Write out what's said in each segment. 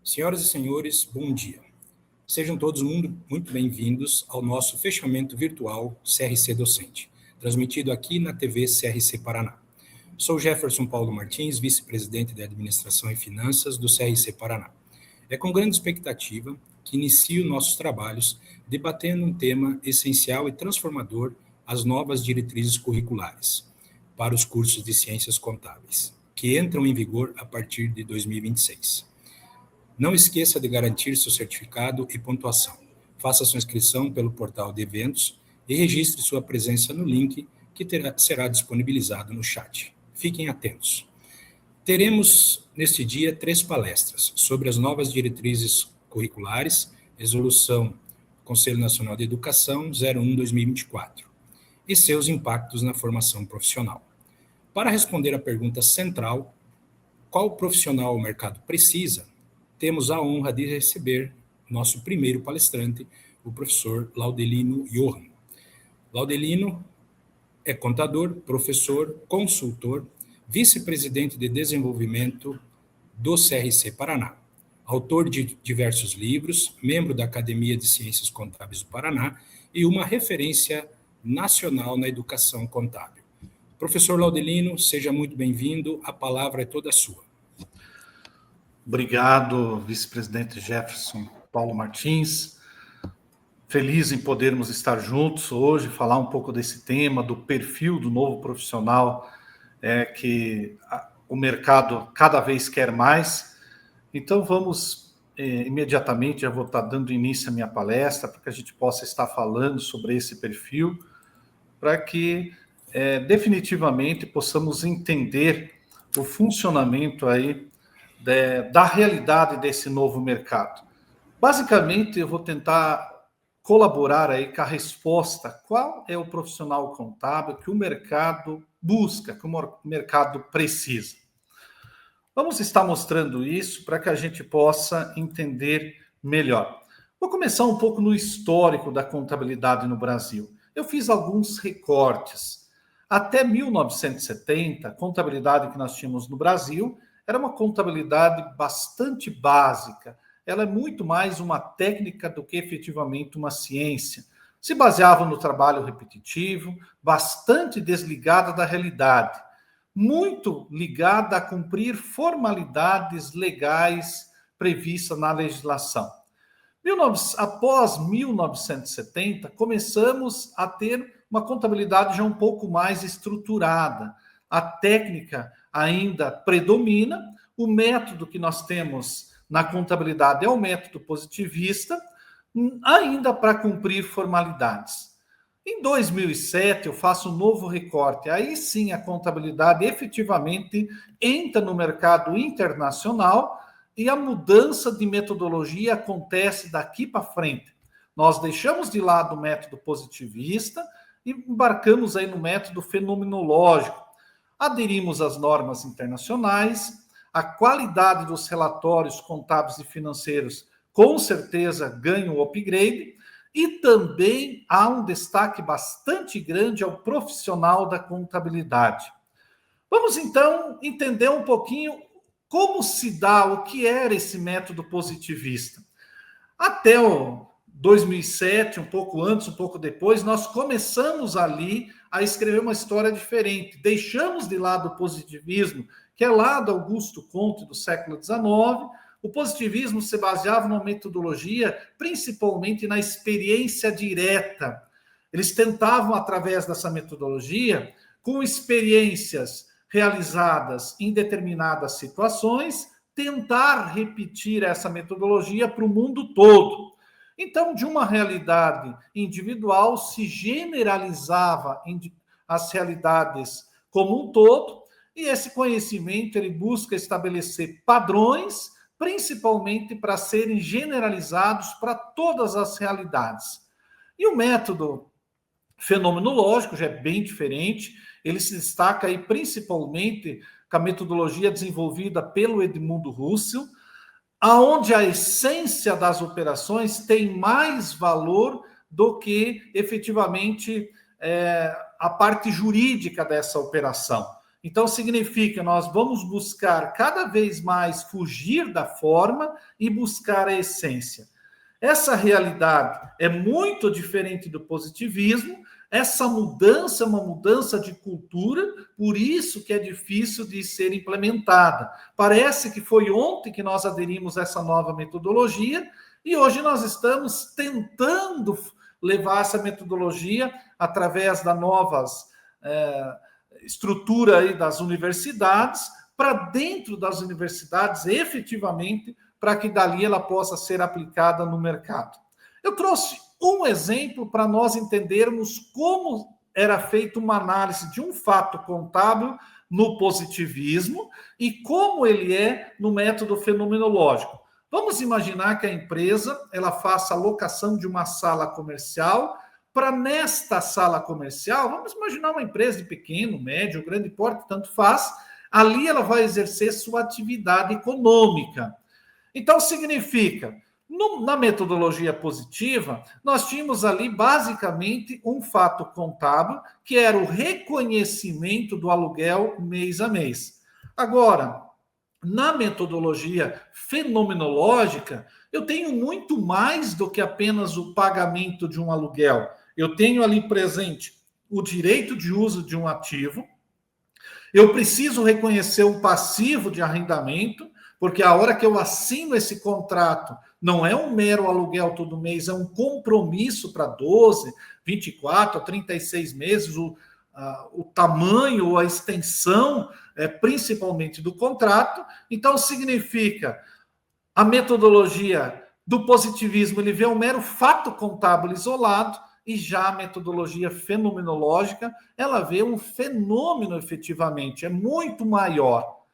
Senhoras e senhores, bom dia. Sejam todos muito bem-vindos ao nosso fechamento virtual CRC Docente, transmitido aqui na TV CRC Paraná. Sou Jefferson Paulo Martins, vice-presidente de Administração e Finanças do CRC Paraná. É com grande expectativa que inicio nossos trabalhos debatendo um tema essencial e transformador, as novas diretrizes curriculares para os cursos de Ciências Contábeis, que entram em vigor a partir de 2026. Não esqueça de garantir seu certificado e pontuação. Faça sua inscrição pelo portal de eventos e registre sua presença no link que será disponibilizado no chat. Fiquem atentos. Teremos, neste dia, 3 palestras sobre as novas diretrizes curriculares, Resolução Conselho Nacional de Educação 01/2024, e seus impactos na formação profissional. Para responder à pergunta central, qual profissional o mercado precisa, temos a honra de receber nosso primeiro palestrante, o professor Laudelino Johann. Laudelino é contador, professor, consultor, vice-presidente de desenvolvimento do CRC Paraná, autor de diversos livros, membro da Academia de Ciências Contábeis do Paraná e uma referência nacional na educação contábil. Professor Laudelino, seja muito bem-vindo, a palavra é toda sua. Obrigado, vice-presidente Jefferson Paulo Martins. Feliz em podermos estar juntos hoje, falar um pouco desse tema, do perfil do novo profissional que o mercado cada vez quer mais. Então, vamos imediatamente, já vou estar dando início à minha palestra, para que a gente possa estar falando sobre esse perfil, para que definitivamente possamos entender o funcionamento aí da realidade desse novo mercado. Basicamente, eu vou tentar colaborar aí com a resposta: qual é o profissional contábil que o mercado busca, que o mercado precisa. Vamos estar mostrando isso para que a gente possa entender melhor. Vou começar um pouco no histórico da contabilidade no Brasil. Eu fiz alguns recortes. Até 1970, a contabilidade que nós tínhamos no Brasil era uma contabilidade bastante básica. Ela é muito mais uma técnica do que efetivamente uma ciência. Se baseava no trabalho repetitivo, bastante desligada da realidade, muito ligada a cumprir formalidades legais previstas na legislação. Após 1970, começamos a ter uma contabilidade já um pouco mais estruturada. A técnica ainda predomina, o método que nós temos na contabilidade é o método positivista, ainda para cumprir formalidades. Em 2007, eu faço um novo recorte. Aí sim, a contabilidade efetivamente entra no mercado internacional e a mudança de metodologia acontece daqui para frente. Nós deixamos de lado o método positivista e embarcamos aí no método fenomenológico. Aderimos às normas internacionais, a qualidade dos relatórios contábeis e financeiros com certeza ganha o upgrade, e também há um destaque bastante grande ao profissional da contabilidade. Vamos então entender um pouquinho como se dá, o que era esse método positivista. Até o 2007, um pouco antes, um pouco depois, nós começamos ali a escrever uma história diferente. Deixamos de lado o positivismo, que é lá do Augusto Comte, do século XIX. O positivismo se baseava numa metodologia, principalmente na experiência direta. Eles tentavam, através dessa metodologia, com experiências realizadas em determinadas situações, tentar repetir essa metodologia para o mundo todo. Então, de uma realidade individual, se generalizava as realidades como um todo, e esse conhecimento ele busca estabelecer padrões, principalmente para serem generalizados para todas as realidades. E o método fenomenológico já é bem diferente, ele se destaca aí principalmente com a metodologia desenvolvida pelo Edmundo Russell, aonde a essência das operações tem mais valor do que efetivamente a parte jurídica dessa operação. Então, significa nós vamos buscar cada vez mais fugir da forma e buscar a essência. Essa realidade é muito diferente do positivismo. Essa mudança é uma mudança de cultura, por isso que é difícil de ser implementada. Parece que foi ontem que nós aderimos a essa nova metodologia e hoje nós estamos tentando levar essa metodologia através da novas estrutura aí das universidades para dentro das universidades, efetivamente, para que dali ela possa ser aplicada no mercado. Eu trouxe um exemplo para nós entendermos como era feita uma análise de um fato contábil no positivismo e como ele é no método fenomenológico. Vamos imaginar que a empresa ela faça a locação de uma sala comercial para nesta sala comercial, vamos imaginar uma empresa de pequeno, médio, grande porte, tanto faz, ali ela vai exercer sua atividade econômica. Então, significa, na metodologia positiva, nós tínhamos ali basicamente um fato contábil, que era o reconhecimento do aluguel mês a mês. Agora, na metodologia fenomenológica, eu tenho muito mais do que apenas o pagamento de um aluguel. Eu tenho ali presente o direito de uso de um ativo, eu preciso reconhecer um passivo de arrendamento, porque a hora que eu assino esse contrato, não é um mero aluguel todo mês, é um compromisso para 12, 24 a 36 meses, o tamanho ou a extensão, principalmente do contrato. Então, significa, a metodologia do positivismo, ele vê um mero fato contábil isolado, e já a metodologia fenomenológica, ela vê um fenômeno efetivamente, é muito maior.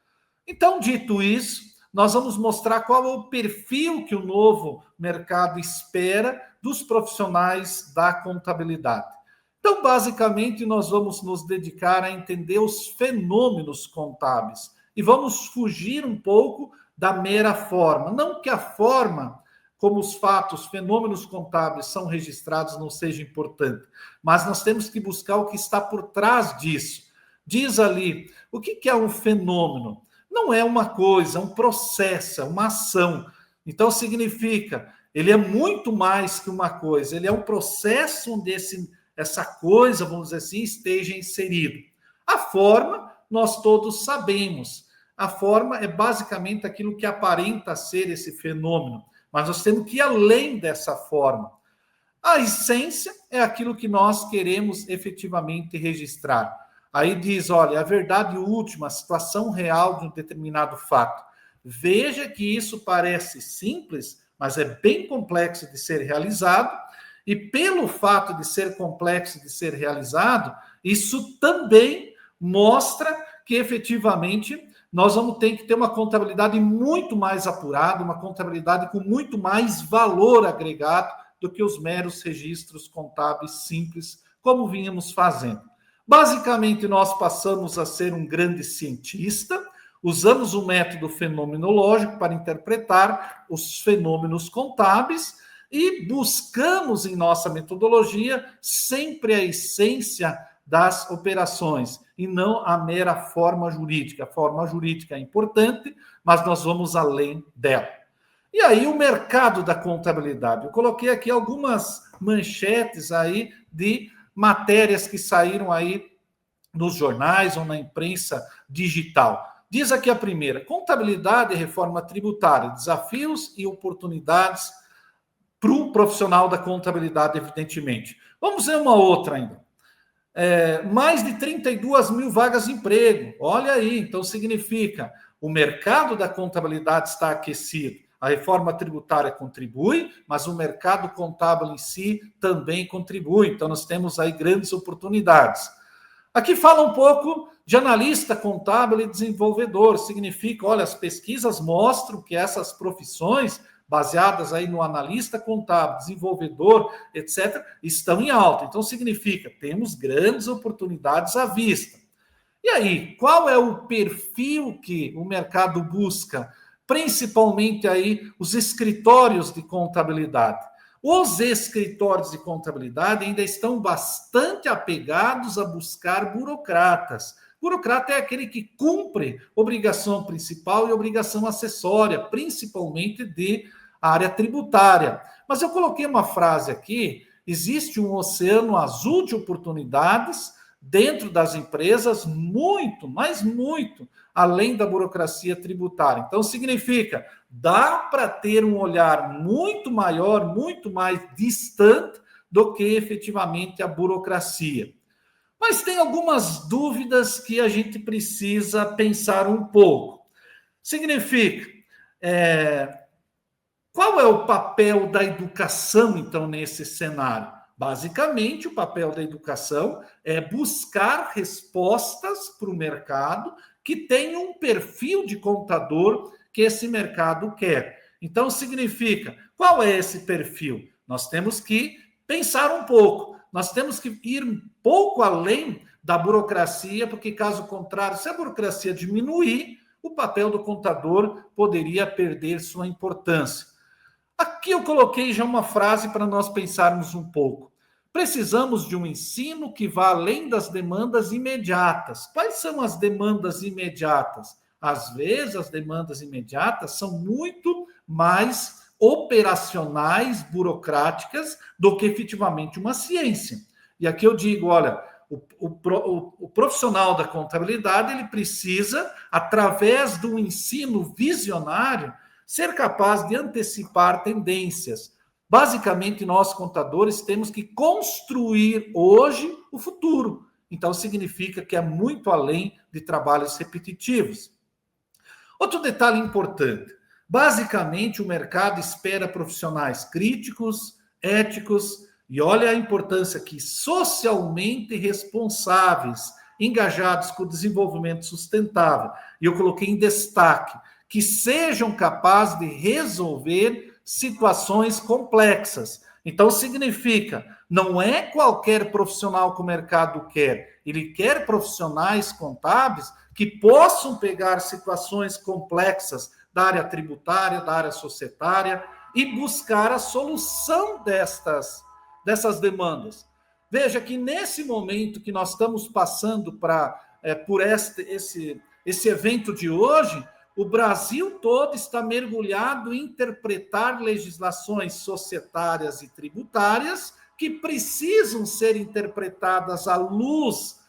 Então, dito isso, nós vamos mostrar qual é o perfil que o novo mercado espera dos profissionais da contabilidade. Então, basicamente, nós vamos nos dedicar a entender os fenômenos contábeis e vamos fugir um pouco da mera forma. Não que a forma, como os fatos, fenômenos contábeis são registrados, não seja importante, mas nós temos que buscar o que está por trás disso. Diz ali, o que é um fenômeno? Não é uma coisa, é um processo, é uma ação. Então, significa, ele é muito mais que uma coisa, ele é um processo onde essa coisa, vamos dizer assim, esteja inserido. A forma, nós todos sabemos. A forma é basicamente aquilo que aparenta ser esse fenômeno, mas nós temos que ir além dessa forma. A essência é aquilo que nós queremos efetivamente registrar. Aí diz, olha, a verdade última, a situação real de um determinado fato. Veja que isso parece simples, mas é bem complexo de ser realizado, e pelo fato de ser complexo de ser realizado, isso também mostra que efetivamente nós vamos ter que ter uma contabilidade muito mais apurada, uma contabilidade com muito mais valor agregado do que os meros registros contábeis simples, como vínhamos fazendo. Basicamente, nós passamos a ser um grande cientista, usamos o método fenomenológico para interpretar os fenômenos contábeis e buscamos em nossa metodologia sempre a essência das operações e não a mera forma jurídica. A forma jurídica é importante, mas nós vamos além dela. E aí o mercado da contabilidade. Eu coloquei aqui algumas manchetes aí de matérias que saíram aí nos jornais ou na imprensa digital. Diz aqui a primeira: contabilidade e reforma tributária, desafios e oportunidades para o profissional da contabilidade, evidentemente. Vamos ver uma outra ainda. Mais de 32 mil vagas de emprego. Olha aí, então significa o mercado da contabilidade está aquecido. A reforma tributária contribui, mas o mercado contábil em si também contribui. Então nós temos aí grandes oportunidades. Aqui fala um pouco de analista contábil e desenvolvedor. Significa, olha, as pesquisas mostram que essas profissões baseadas aí no analista contábil, desenvolvedor, etc., estão em alta. Então, significa, temos grandes oportunidades à vista. E aí, qual é o perfil que o mercado busca? Principalmente aí os escritórios de contabilidade. Os escritórios de contabilidade ainda estão bastante apegados a buscar burocratas. Burocrata é aquele que cumpre obrigação principal e obrigação acessória, principalmente de área tributária. Mas eu coloquei uma frase aqui: existe um oceano azul de oportunidades dentro das empresas, muito, mas muito, além da burocracia tributária. Então, significa, dá para ter um olhar muito maior, muito mais distante do que efetivamente a burocracia. Mas tem algumas dúvidas que a gente precisa pensar um pouco. Significa, qual é o papel da educação, então, nesse cenário? Basicamente, o papel da educação é buscar respostas para o mercado que tenham um perfil de contador que esse mercado quer. Então, significa, qual é esse perfil? Nós temos que pensar um pouco, nós temos que ir um pouco além da burocracia, porque, caso contrário, se a burocracia diminuir, o papel do contador poderia perder sua importância. Aqui eu coloquei já uma frase para nós pensarmos um pouco. Precisamos de um ensino que vá além das demandas imediatas. Quais são as demandas imediatas? Às vezes, as demandas imediatas são muito mais operacionais, burocráticas, do que efetivamente uma ciência. E aqui eu digo, olha, o profissional da contabilidade, ele precisa, através do ensino visionário, ser capaz de antecipar tendências. Basicamente, nós, contadores, temos que construir hoje o futuro. Então, significa que é muito além de trabalhos repetitivos. Outro detalhe importante. Basicamente, o mercado espera profissionais críticos, éticos, e olha a importância aqui, socialmente responsáveis, engajados com o desenvolvimento sustentável. E eu coloquei em destaque, que sejam capazes de resolver situações complexas. Então, significa, não é qualquer profissional que o mercado quer, ele quer profissionais contábeis que possam pegar situações complexas da área tributária, da área societária e buscar a solução dessas demandas. Veja que nesse momento que nós estamos passando por esse evento de hoje, o Brasil todo está mergulhado em interpretar legislações societárias e tributárias que precisam ser interpretadas à luz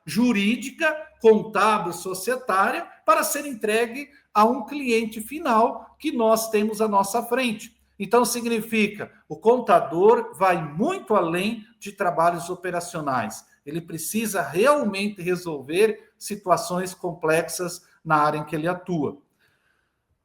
jurídica, contábil, societária, para ser entregue a um cliente final que nós temos à nossa frente. Então, significa, o contador vai muito além de trabalhos operacionais. Ele precisa realmente resolver situações complexas na área em que ele atua.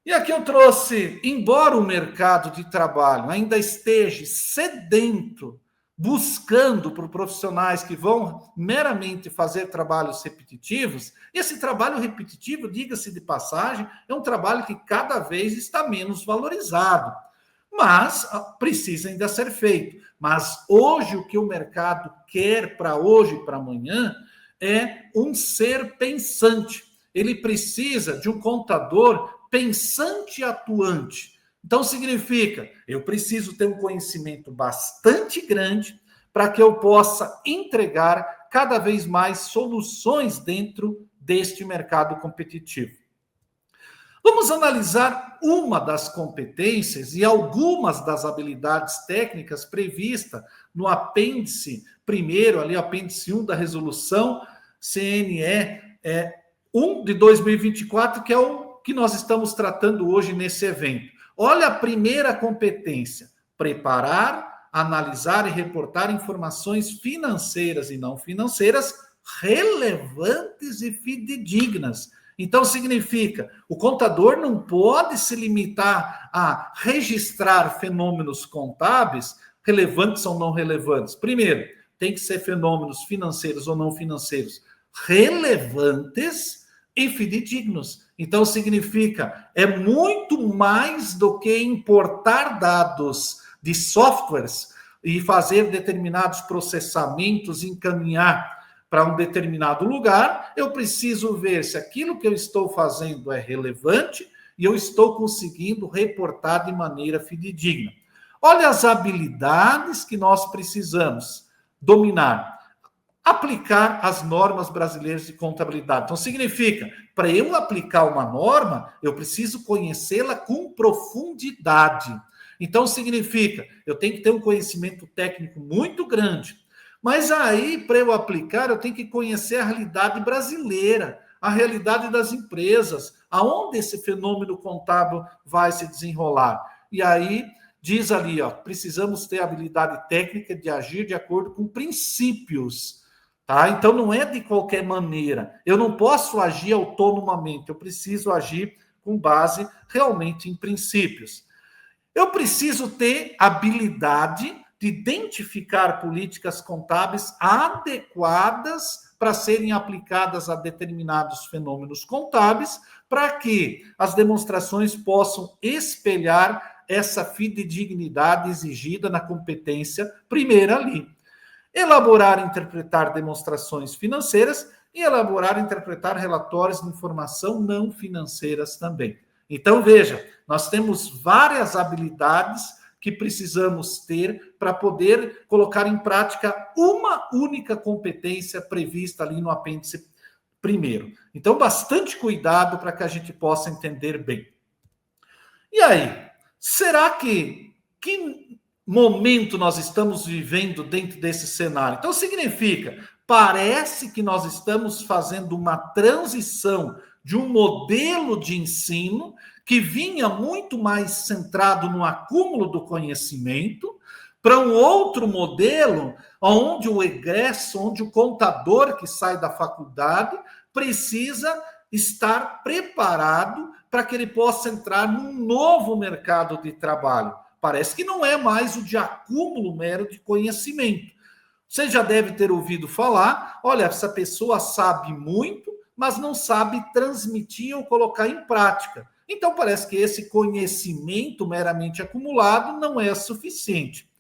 E aqui eu trouxe, embora o mercado de trabalho ainda esteja sedento, buscando por profissionais que vão meramente fazer trabalhos repetitivos, esse trabalho repetitivo, diga-se de passagem, é um trabalho que cada vez está menos valorizado, mas precisa ainda ser feito. Mas hoje o que o mercado quer para hoje e para amanhã é um ser pensante. Ele precisa de um contador pensante e atuante. Então, significa, eu preciso ter um conhecimento bastante grande para que eu possa entregar cada vez mais soluções dentro deste mercado competitivo. Vamos analisar uma das competências e algumas das habilidades técnicas previstas no apêndice 1º, ali, apêndice 1 da resolução CNE 1 de 2024, que é o que nós estamos tratando hoje nesse evento. Olha a primeira competência: preparar, analisar e reportar informações financeiras e não financeiras relevantes e fidedignas. Então, significa, o contador não pode se limitar a registrar fenômenos contábeis, relevantes ou não relevantes. Primeiro, tem que ser fenômenos financeiros ou não financeiros relevantes e fidedignos. Então, significa, é muito mais do que importar dados de softwares e fazer determinados processamentos, encaminhar para um determinado lugar. Eu preciso ver se aquilo que eu estou fazendo é relevante e eu estou conseguindo reportar de maneira fidedigna. Olha as habilidades que nós precisamos dominar. aplicar as normas brasileiras de contabilidade. Então, significa, para eu aplicar uma norma, eu preciso conhecê-la com profundidade. Então, significa, eu tenho que ter um conhecimento técnico muito grande. Mas aí, para eu aplicar, eu tenho que conhecer a realidade brasileira, a realidade das empresas, aonde esse fenômeno contábil vai se desenrolar. E aí, diz ali, ó, precisamos ter habilidade técnica de agir de acordo com princípios. Tá? Então, não é de qualquer maneira. Eu não posso agir autonomamente, eu preciso agir com base realmente em princípios. Eu preciso ter habilidade de identificar políticas contábeis adequadas para serem aplicadas a determinados fenômenos contábeis, para que as demonstrações possam espelhar essa fidedignidade exigida na competência primeira ali. Elaborar e interpretar demonstrações financeiras e elaborar e interpretar relatórios de informação não financeiras também. Então, veja, nós temos várias habilidades que precisamos ter para poder colocar em prática uma única competência prevista ali no apêndice primeiro. Então, bastante cuidado para que a gente possa entender bem. E aí, será que momento nós estamos vivendo dentro desse cenário? Então, significa, parece que nós estamos fazendo uma transição de um modelo de ensino que vinha muito mais centrado no acúmulo do conhecimento para um outro modelo onde o egresso, onde o contador que sai da faculdade precisa estar preparado para que ele possa entrar num novo mercado de trabalho. Parece que não é mais o de acúmulo mero de conhecimento. Você já deve ter ouvido falar, olha, essa pessoa sabe muito, mas não sabe transmitir ou colocar em prática. Então, parece que esse conhecimento meramente acumulado não é suficiente.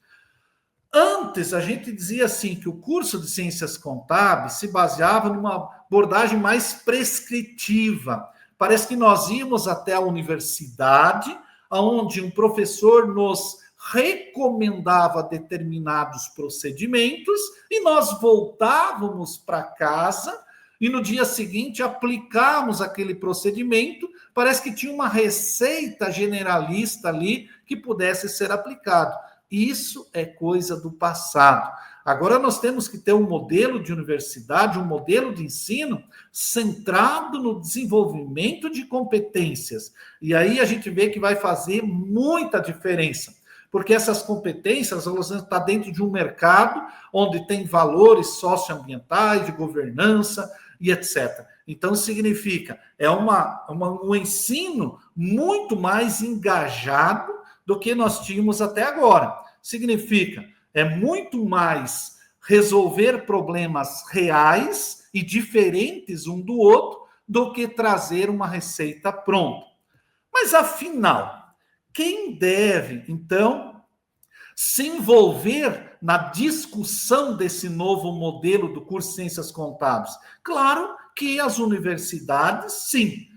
Antes, a gente dizia assim, que o curso de Ciências Contábeis se baseava numa abordagem mais prescritiva. Parece que nós íamos até a universidade, onde um professor nos recomendava determinados procedimentos e nós voltávamos para casa e no dia seguinte aplicávamos aquele procedimento. Parece que tinha uma receita generalista ali que pudesse ser aplicado. Isso é coisa do passado. Agora nós temos que ter um modelo de universidade, um modelo de ensino centrado no desenvolvimento de competências. E aí a gente vê que vai fazer muita diferença, porque essas competências elas vão estar dentro de um mercado onde tem valores socioambientais, de governança e etc. Então significa, é um ensino muito mais engajado do que nós tínhamos até agora. Significa, é muito mais resolver problemas reais e diferentes um do outro do que trazer uma receita pronta. Mas, afinal, quem deve, então, se envolver na discussão desse novo modelo do curso de Ciências Contábeis? Claro que as universidades, sim.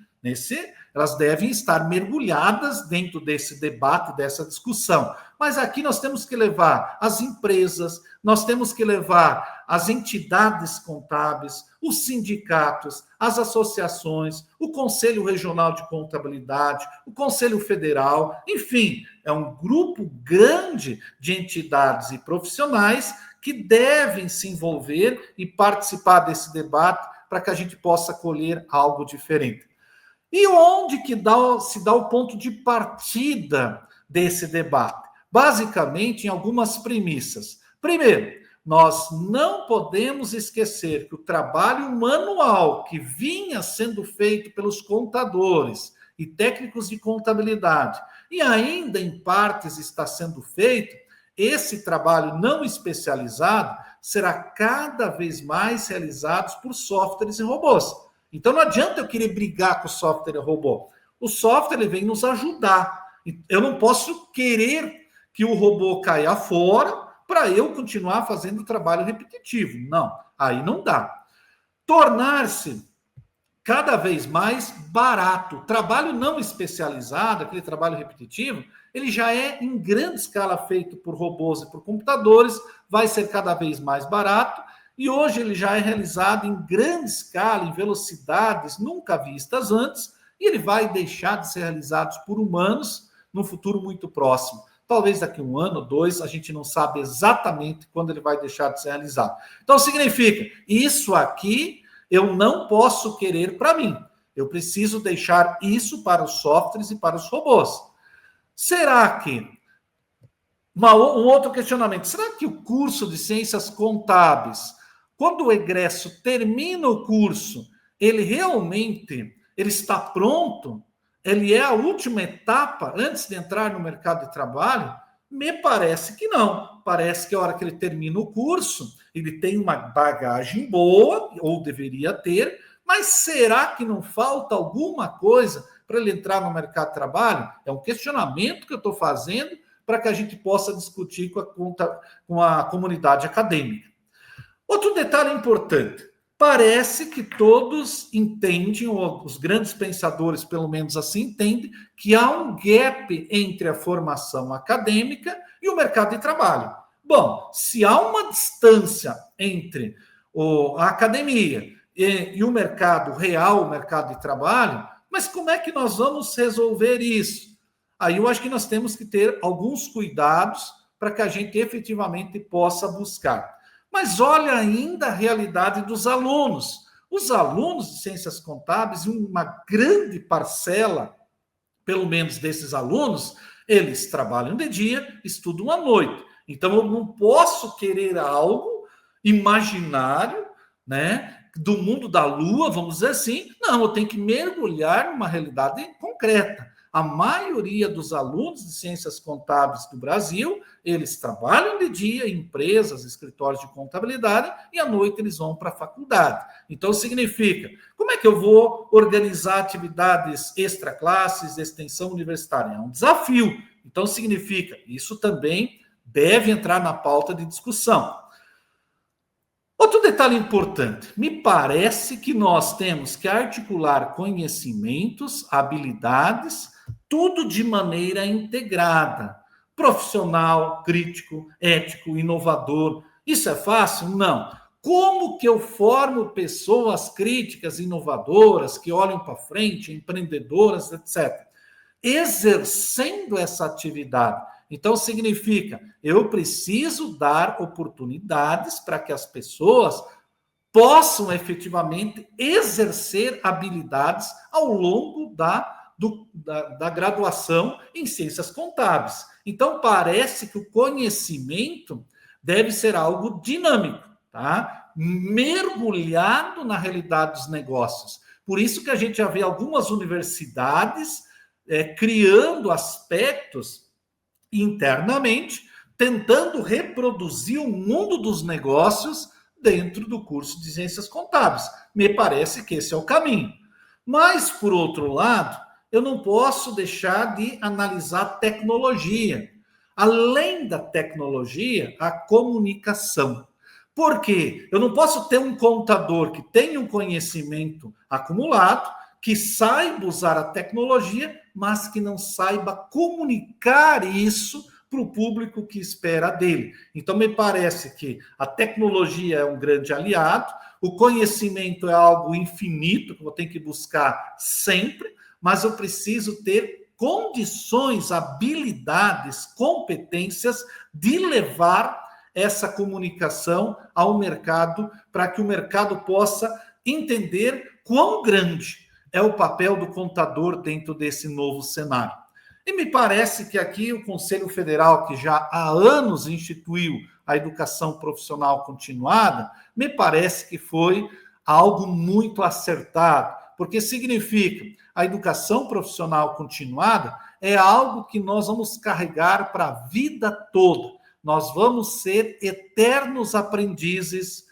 Elas devem estar mergulhadas dentro desse debate, dessa discussão. Mas aqui nós temos que levar as empresas, nós temos que levar as entidades contábeis, os sindicatos, as associações, o Conselho Regional de Contabilidade, o Conselho Federal, enfim, é um grupo grande de entidades e profissionais que devem se envolver e participar desse debate para que a gente possa colher algo diferente. E onde que se dá o ponto de partida desse debate? Basicamente, em algumas premissas. Primeiro, nós não podemos esquecer que o trabalho manual que vinha sendo feito pelos contadores e técnicos de contabilidade, e ainda em partes está sendo feito, esse trabalho não especializado será cada vez mais realizado por softwares e robôs. Então não adianta eu querer brigar com o software e robô. O software ele vem nos ajudar. Eu não posso querer que o robô caia fora para eu continuar fazendo trabalho repetitivo. Não, aí não dá. Tornar-se cada vez mais barato. Trabalho não especializado, aquele trabalho repetitivo, ele já é em grande escala feito por robôs e por computadores, vai ser cada vez mais barato e hoje ele já é realizado em grande escala, em velocidades nunca vistas antes, e ele vai deixar de ser realizado por humanos num futuro muito próximo. Talvez daqui a 1 ano, 2, a gente não sabe exatamente quando ele vai deixar de ser realizado. Então, significa, isso aqui eu não posso querer para mim. Eu preciso deixar isso para os softwares e para os robôs. Será que... um outro questionamento. Será que o curso de Ciências Contábeis, quando o egresso termina o curso, ele realmente está pronto? Ele é a última etapa antes de entrar no mercado de trabalho? Me parece que não. Parece que a hora que ele termina o curso, ele tem uma bagagem boa, ou deveria ter, mas será que não falta alguma coisa para ele entrar no mercado de trabalho? É um questionamento que eu estou fazendo para que a gente possa discutir com a comunidade acadêmica. Outro detalhe importante. Parece que todos entendem, ou os grandes pensadores, pelo menos assim, entendem, que há um gap entre a formação acadêmica e o mercado de trabalho. Bom, se há uma distância entre a academia e o mercado real, o mercado de trabalho, mas como é que nós vamos resolver isso? Aí eu acho que nós temos que ter alguns cuidados para que a gente efetivamente possa buscar. Mas olha ainda a realidade dos alunos. Os alunos de Ciências Contábeis, uma grande parcela, pelo menos desses alunos, eles trabalham de dia, estudam à noite. Então eu não posso querer algo imaginário, né, do mundo da lua, vamos dizer assim. Não, eu tenho que mergulhar numa realidade concreta. A maioria dos alunos de Ciências Contábeis do Brasil, eles trabalham de dia em empresas, escritórios de contabilidade, e à noite eles vão para a faculdade. Então, significa, como é que eu vou organizar atividades extraclasses, extensão universitária? É um desafio. Então, significa, isso também deve entrar na pauta de discussão. Outro detalhe importante, me parece que nós temos que articular conhecimentos, habilidades, tudo de maneira integrada, profissional, crítico, ético, inovador. Isso é fácil? Não. Como que eu formo pessoas críticas, inovadoras, que olham para frente, empreendedoras, etc., exercendo essa atividade? Então, significa, eu preciso dar oportunidades para que as pessoas possam efetivamente exercer habilidades ao longo da graduação em Ciências Contábeis. Então, parece que o conhecimento deve ser algo dinâmico, tá? Mergulhado na realidade dos negócios. Por isso que a gente já vê algumas universidades criando aspectos internamente, tentando reproduzir o mundo dos negócios dentro do curso de Ciências Contábeis. Me parece que esse é o caminho. Mas, por outro lado, eu não posso deixar de analisar tecnologia. Além da tecnologia, a comunicação. Por quê? Eu não posso ter um contador que tenha um conhecimento acumulado, que saiba usar a tecnologia, mas que não saiba comunicar isso para o público que espera dele. Então, me parece que a tecnologia é um grande aliado, o conhecimento é algo infinito, que eu tenho que buscar sempre, mas eu preciso ter condições, habilidades, competências de levar essa comunicação ao mercado, para que o mercado possa entender quão grande é o papel do contador dentro desse novo cenário. E me parece que aqui o Conselho Federal, que já há anos instituiu a educação profissional continuada, me parece que foi algo muito acertado, porque significa a educação profissional continuada é algo que nós vamos carregar para a vida toda. Nós vamos ser eternos aprendizes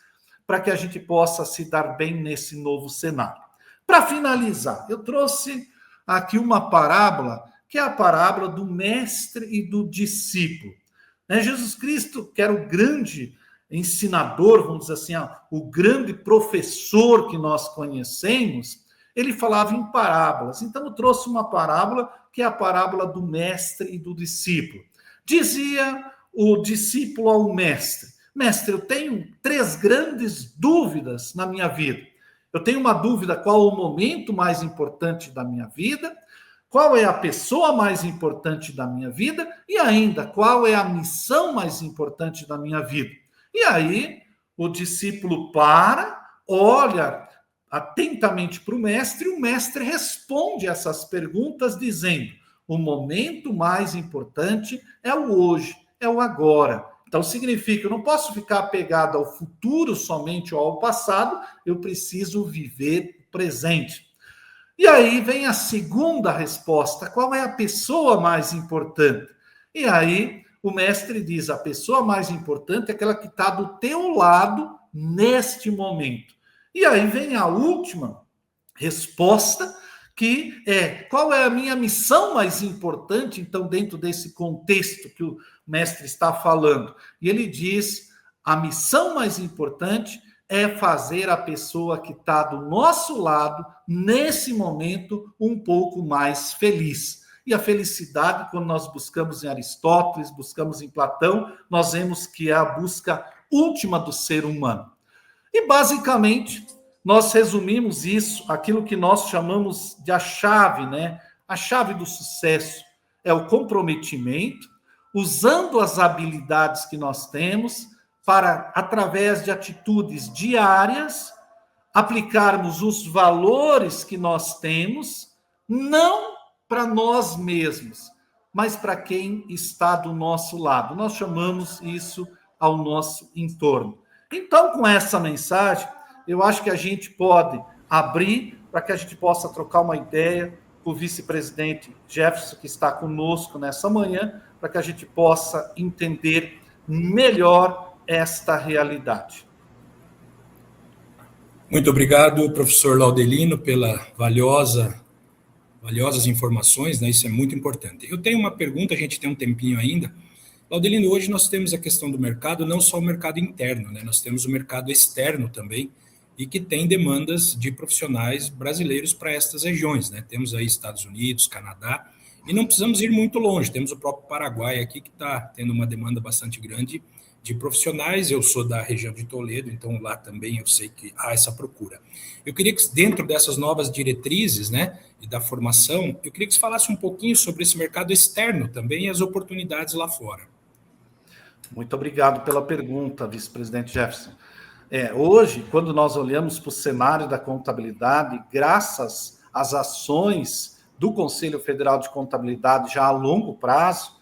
para que a gente possa se dar bem nesse novo cenário. Para finalizar, eu trouxe aqui uma parábola, que é a parábola do mestre e do discípulo. Jesus Cristo, que era o grande ensinador, vamos dizer assim, o grande professor que nós conhecemos, ele falava em parábolas. Então, eu trouxe uma parábola, que é a parábola do mestre e do discípulo. Dizia o discípulo ao mestre: Mestre, eu tenho 3 grandes dúvidas na minha vida. Eu tenho uma dúvida: qual o momento mais importante da minha vida? Qual é a pessoa mais importante da minha vida? E ainda, qual é a missão mais importante da minha vida? E aí, o discípulo olha atentamente para o mestre, e o mestre responde essas perguntas dizendo: o momento mais importante é o hoje, é o agora. Então significa, eu não posso ficar apegado ao futuro somente ou ao passado, eu preciso viver o presente. E aí vem a segunda resposta: qual é a pessoa mais importante? E aí o mestre diz: a pessoa mais importante é aquela que está do teu lado neste momento. E aí vem a última resposta, que é: qual é a minha missão mais importante, então, dentro desse contexto que o mestre está falando? E ele diz: a missão mais importante é fazer a pessoa que está do nosso lado, nesse momento, um pouco mais feliz. E a felicidade, quando nós buscamos em Aristóteles, buscamos em Platão, nós vemos que é a busca última do ser humano. E, basicamente, nós resumimos isso, aquilo que nós chamamos de a chave, né? A chave do sucesso é o comprometimento, usando as habilidades que nós temos para, através de atitudes diárias, aplicarmos os valores que nós temos, não para nós mesmos, mas para quem está do nosso lado. Nós chamamos isso ao nosso entorno. Então, com essa mensagem, eu acho que a gente pode abrir para que a gente possa trocar uma ideia com o vice-presidente Jefferson, que está conosco nessa manhã, para que a gente possa entender melhor esta realidade. Muito obrigado, professor Laudelino, pela valiosas informações, né? Isso é muito importante. Eu tenho uma pergunta, a gente tem um tempinho ainda. Laudelino, hoje nós temos a questão do mercado, não só o mercado interno, né? Nós temos o mercado externo também, e que tem demandas de profissionais brasileiros para estas regiões, né? Temos aí Estados Unidos, Canadá, e não precisamos ir muito longe, temos o próprio Paraguai aqui, que está tendo uma demanda bastante grande de profissionais. Eu sou da região de Toledo, então lá também eu sei que há essa procura. Eu queria que, dentro dessas novas diretrizes, né, e da formação, eu queria que você falasse um pouquinho sobre esse mercado externo também e as oportunidades lá fora. Muito obrigado pela pergunta, vice-presidente Jefferson. Hoje, quando nós olhamos para o cenário da contabilidade, graças às ações do Conselho Federal de Contabilidade já a longo prazo,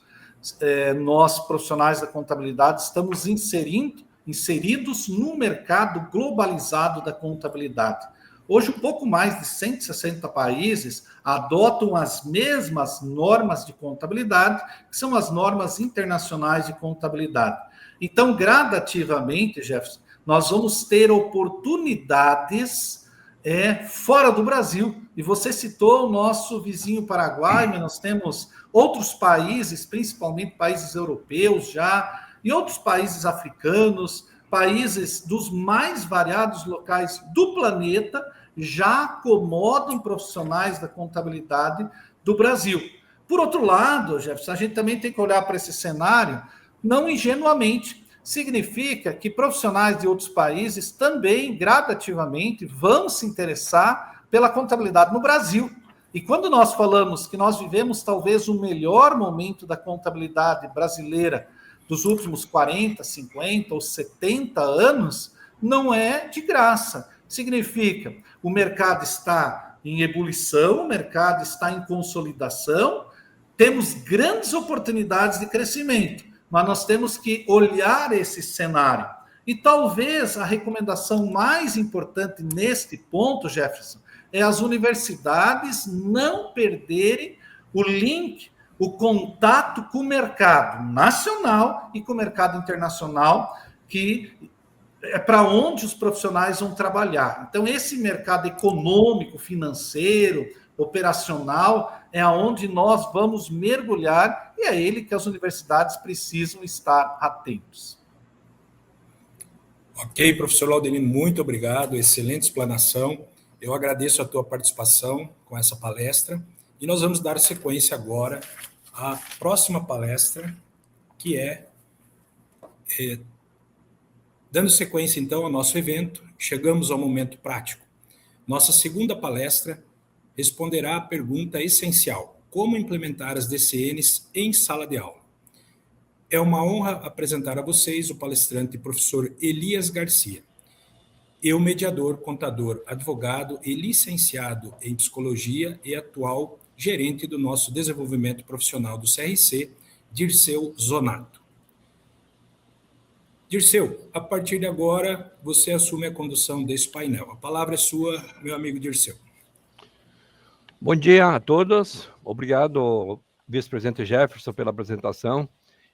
nós, profissionais da contabilidade, estamos inseridos no mercado globalizado da contabilidade. Hoje, um pouco mais de 160 países adotam as mesmas normas de contabilidade, que são as normas internacionais de contabilidade. Então, gradativamente, Jefferson, nós vamos ter oportunidades fora do Brasil. E você citou o nosso vizinho Paraguai, mas nós temos outros países, principalmente países europeus já, e outros países africanos, países dos mais variados locais do planeta, já acomodam profissionais da contabilidade do Brasil. Por outro lado, Jefferson, a gente também tem que olhar para esse cenário não ingenuamente. Significa que profissionais de outros países também, gradativamente, vão se interessar pela contabilidade no Brasil. E quando nós falamos que nós vivemos talvez o melhor momento da contabilidade brasileira dos últimos 40, 50 ou 70 anos, não é de graça. Significa, o mercado está em ebulição, o mercado está em consolidação, temos grandes oportunidades de crescimento, mas nós temos que olhar esse cenário. E talvez a recomendação mais importante neste ponto, Jefferson, é as universidades não perderem o link, o contato com o mercado nacional e com o mercado internacional, que é para onde os profissionais vão trabalhar. Então, esse mercado econômico, financeiro, operacional, é aonde nós vamos mergulhar, e é ele que as universidades precisam estar atentos. Ok, professor Laudelino, muito obrigado, excelente explanação. Eu agradeço a tua participação com essa palestra, e nós vamos dar sequência agora à próxima palestra, que é Dando sequência, então, ao nosso evento, chegamos ao momento prático. Nossa segunda palestra responderá à pergunta essencial: como implementar as DCNs em sala de aula? É uma honra apresentar a vocês o palestrante professor Elias Garcia. Eu, mediador, contador, advogado e licenciado em psicologia e atual gerente do nosso desenvolvimento profissional do CRC, Dirceu Zonato. Dirceu, a partir de agora, você assume a condução desse painel. A palavra é sua, meu amigo Dirceu. Bom dia a todos. Obrigado, vice-presidente Jefferson, pela apresentação.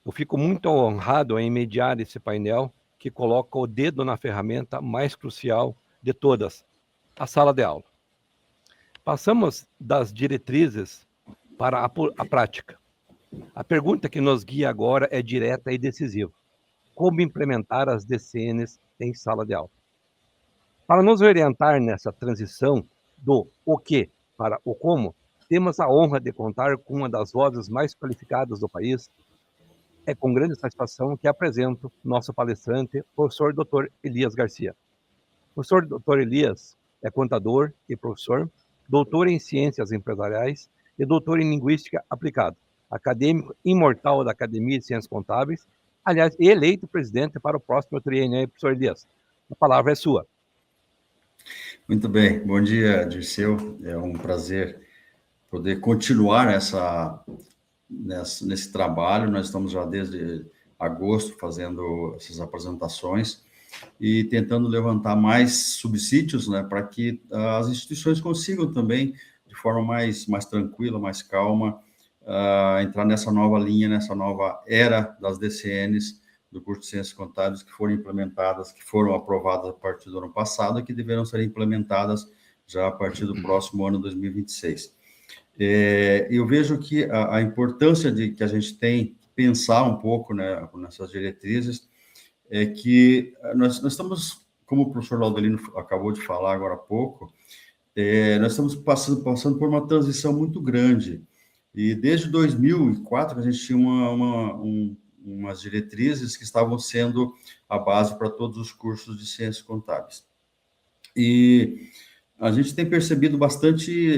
Eu fico muito honrado em mediar esse painel que coloca o dedo na ferramenta mais crucial de todas, a sala de aula. Passamos das diretrizes para a prática. A pergunta que nos guia agora é direta e decisiva: como implementar as DCNs em sala de aula? Para nos orientar nessa transição do o que para o como, temos a honra de contar com uma das vozes mais qualificadas do país. É com grande satisfação que apresento nosso palestrante, professor Dr. Elias Garcia. O professor Dr. Elias é contador e professor, doutor em ciências empresariais e doutor em linguística aplicada, acadêmico imortal da Academia de Ciências Contábeis, aliás, eleito presidente para o próximo triênio. Professor Elias, a palavra é sua. Muito bem, bom dia, Dirceu. É um prazer poder continuar nesse trabalho. Nós estamos já desde agosto fazendo essas apresentações e tentando levantar mais subsídios, né, para que as instituições consigam também, de forma mais tranquila, mais calma, entrar nessa nova linha, nessa nova era das DCNs, do curso de Ciências Contábeis, que foram implementadas, que foram aprovadas a partir do ano passado e que deverão ser implementadas já a partir do próximo ano, 2026. Eu vejo que a importância de que a gente tem que pensar um pouco, né, nessas diretrizes é que nós estamos, como o professor Laudelino acabou de falar agora há pouco, nós estamos passando por uma transição muito grande. E desde 2004 a gente tinha umas diretrizes que estavam sendo a base para todos os cursos de ciências contábeis. E a gente tem percebido bastante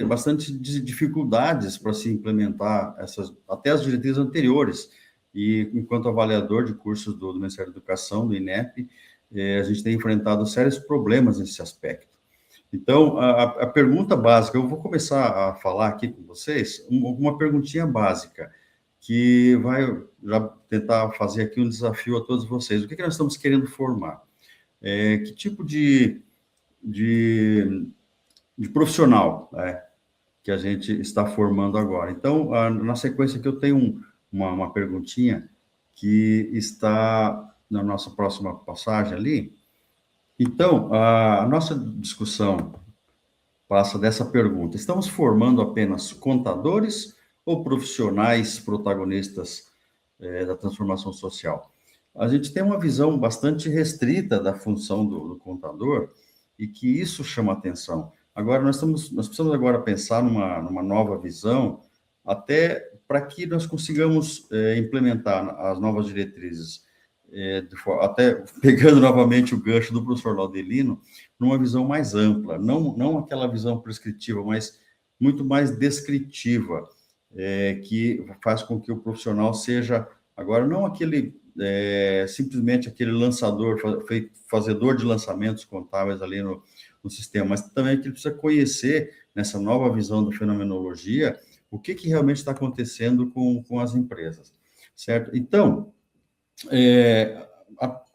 dificuldades para se implementar até as diretrizes anteriores. E, enquanto avaliador de cursos do Ministério da Educação, do INEP, a gente tem enfrentado sérios problemas nesse aspecto. Então, a pergunta básica, eu vou começar a falar aqui com vocês, uma perguntinha básica, que vai já tentar fazer aqui um desafio a todos vocês. O que nós estamos querendo formar? Que tipo de profissional, né, que a gente está formando agora? Então, na sequência aqui, eu tenho uma perguntinha que está na nossa próxima passagem ali. Então, a nossa discussão passa dessa pergunta: estamos formando apenas contadores ou profissionais protagonistas da transformação social? A gente tem uma visão bastante restrita da função do contador e que isso chama atenção. Agora, nós precisamos agora pensar numa nova visão, até para que nós consigamos implementar as novas diretrizes, até pegando novamente o gancho do professor Laudelino, numa visão mais ampla, não aquela visão prescritiva, mas muito mais descritiva, que faz com que o profissional seja, agora, não simplesmente aquele lançador, fazedor de lançamentos contábeis ali no sistema, mas também que ele precisa conhecer, nessa nova visão da fenomenologia, o que realmente está acontecendo com as empresas, certo? Então,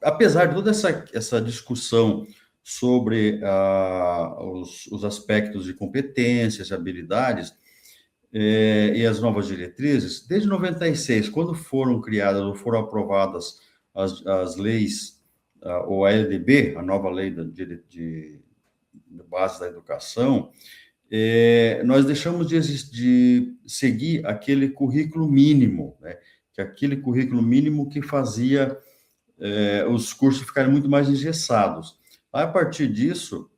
apesar de toda essa discussão sobre os aspectos de competências, habilidades, e as novas diretrizes, desde 96, quando foram criadas ou foram aprovadas as leis, ou a LDB, a nova lei de base da educação, nós deixamos de seguir aquele currículo mínimo, né? Que é aquele currículo mínimo que fazia os cursos ficarem muito mais engessados. A partir disso,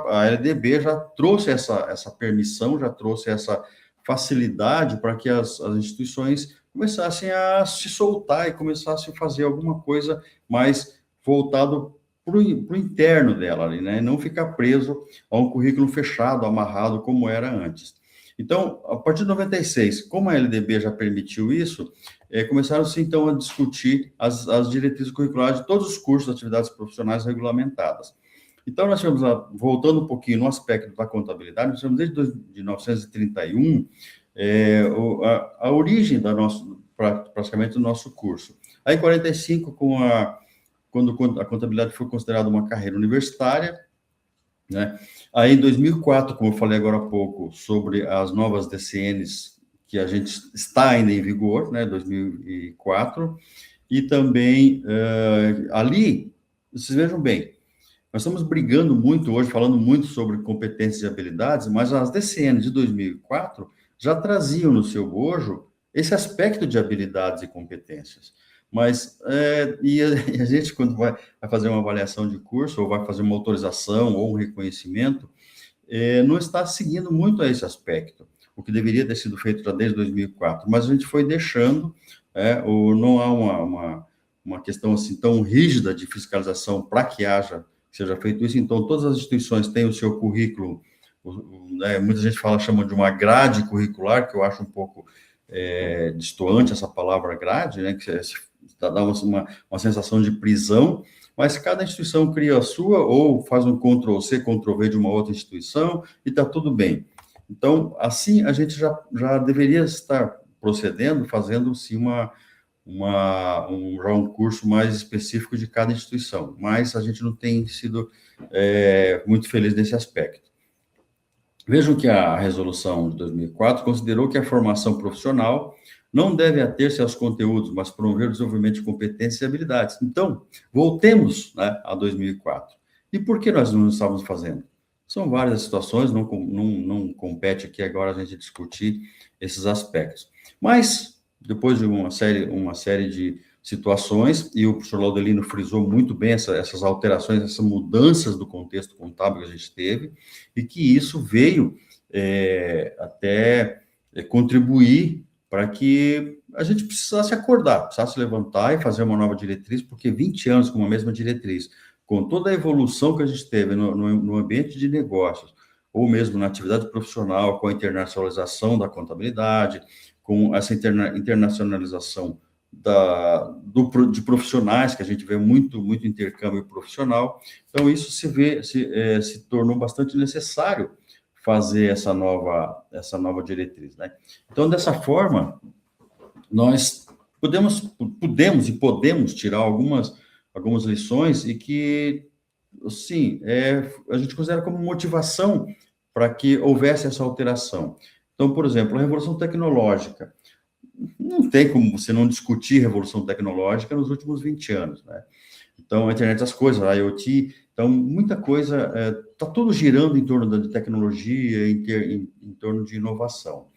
a LDB já trouxe essa permissão, já trouxe essa facilidade para que as instituições começassem a se soltar e começassem a fazer alguma coisa mais voltado para o interno dela, ali, né? Não ficar preso a um currículo fechado, amarrado, como era antes. Então, a partir de 96, como a LDB já permitiu isso, começaram-se, então, a discutir as diretrizes curriculares de todos os cursos de atividades profissionais regulamentadas. Então, nós tivemos, voltando um pouquinho no aspecto da contabilidade, nós tivemos desde 1931 a origem praticamente do nosso curso. Aí, em 45, quando a contabilidade foi considerada uma carreira universitária, né? Aí, em 2004, como eu falei agora há pouco, sobre as novas DCNs, que a gente está ainda em vigor, né, 2004, e também, ali, vocês vejam bem, nós estamos brigando muito hoje, falando muito sobre competências e habilidades, mas as DCNs de 2004 já traziam no seu bojo esse aspecto de habilidades e competências. Mas, a gente, quando vai fazer uma avaliação de curso, ou vai fazer uma autorização, ou um reconhecimento, não está seguindo muito a esse aspecto, o que deveria ter sido feito já desde 2004, mas a gente foi deixando, não há uma questão assim tão rígida de fiscalização para que seja feito isso. Então, todas as instituições têm o seu currículo, muita gente chama de uma grade curricular, que eu acho um pouco distoante essa palavra grade, né, que dá uma sensação de prisão, mas cada instituição cria a sua, ou faz um Ctrl+C, Ctrl+V de uma outra instituição, e está tudo bem. Então, assim, a gente já deveria estar procedendo, fazendo, sim, um curso mais específico de cada instituição, mas a gente não tem sido muito feliz nesse aspecto. Vejam que a resolução de 2004 considerou que a formação profissional não deve ater-se aos conteúdos, mas promover o desenvolvimento de competências e habilidades. Então, voltemos, né, a 2004. E por que nós não estávamos fazendo? São várias situações, não compete aqui agora a gente discutir esses aspectos. Mas, depois de uma série de situações, e o professor Laudelino frisou muito bem essas alterações, essas mudanças do contexto contábil que a gente teve, e que isso veio até contribuir para que a gente precisasse acordar, precisasse levantar e fazer uma nova diretriz, porque 20 anos com a mesma diretriz, com toda a evolução que a gente teve no ambiente de negócios, ou mesmo na atividade profissional, com a internacionalização da contabilidade, com essa internacionalização de profissionais, que a gente vê muito intercâmbio profissional. Então, isso se tornou bastante necessário fazer essa nova diretriz, né? Então, dessa forma, nós podemos tirar algumas lições e que, sim, a gente considera como motivação para que houvesse essa alteração. Então, por exemplo, a revolução tecnológica. Não tem como você não discutir revolução tecnológica nos últimos 20 anos, né? Então, a internet das coisas, a IoT, então, muita coisa, está tudo girando em torno de tecnologia, em torno de inovação.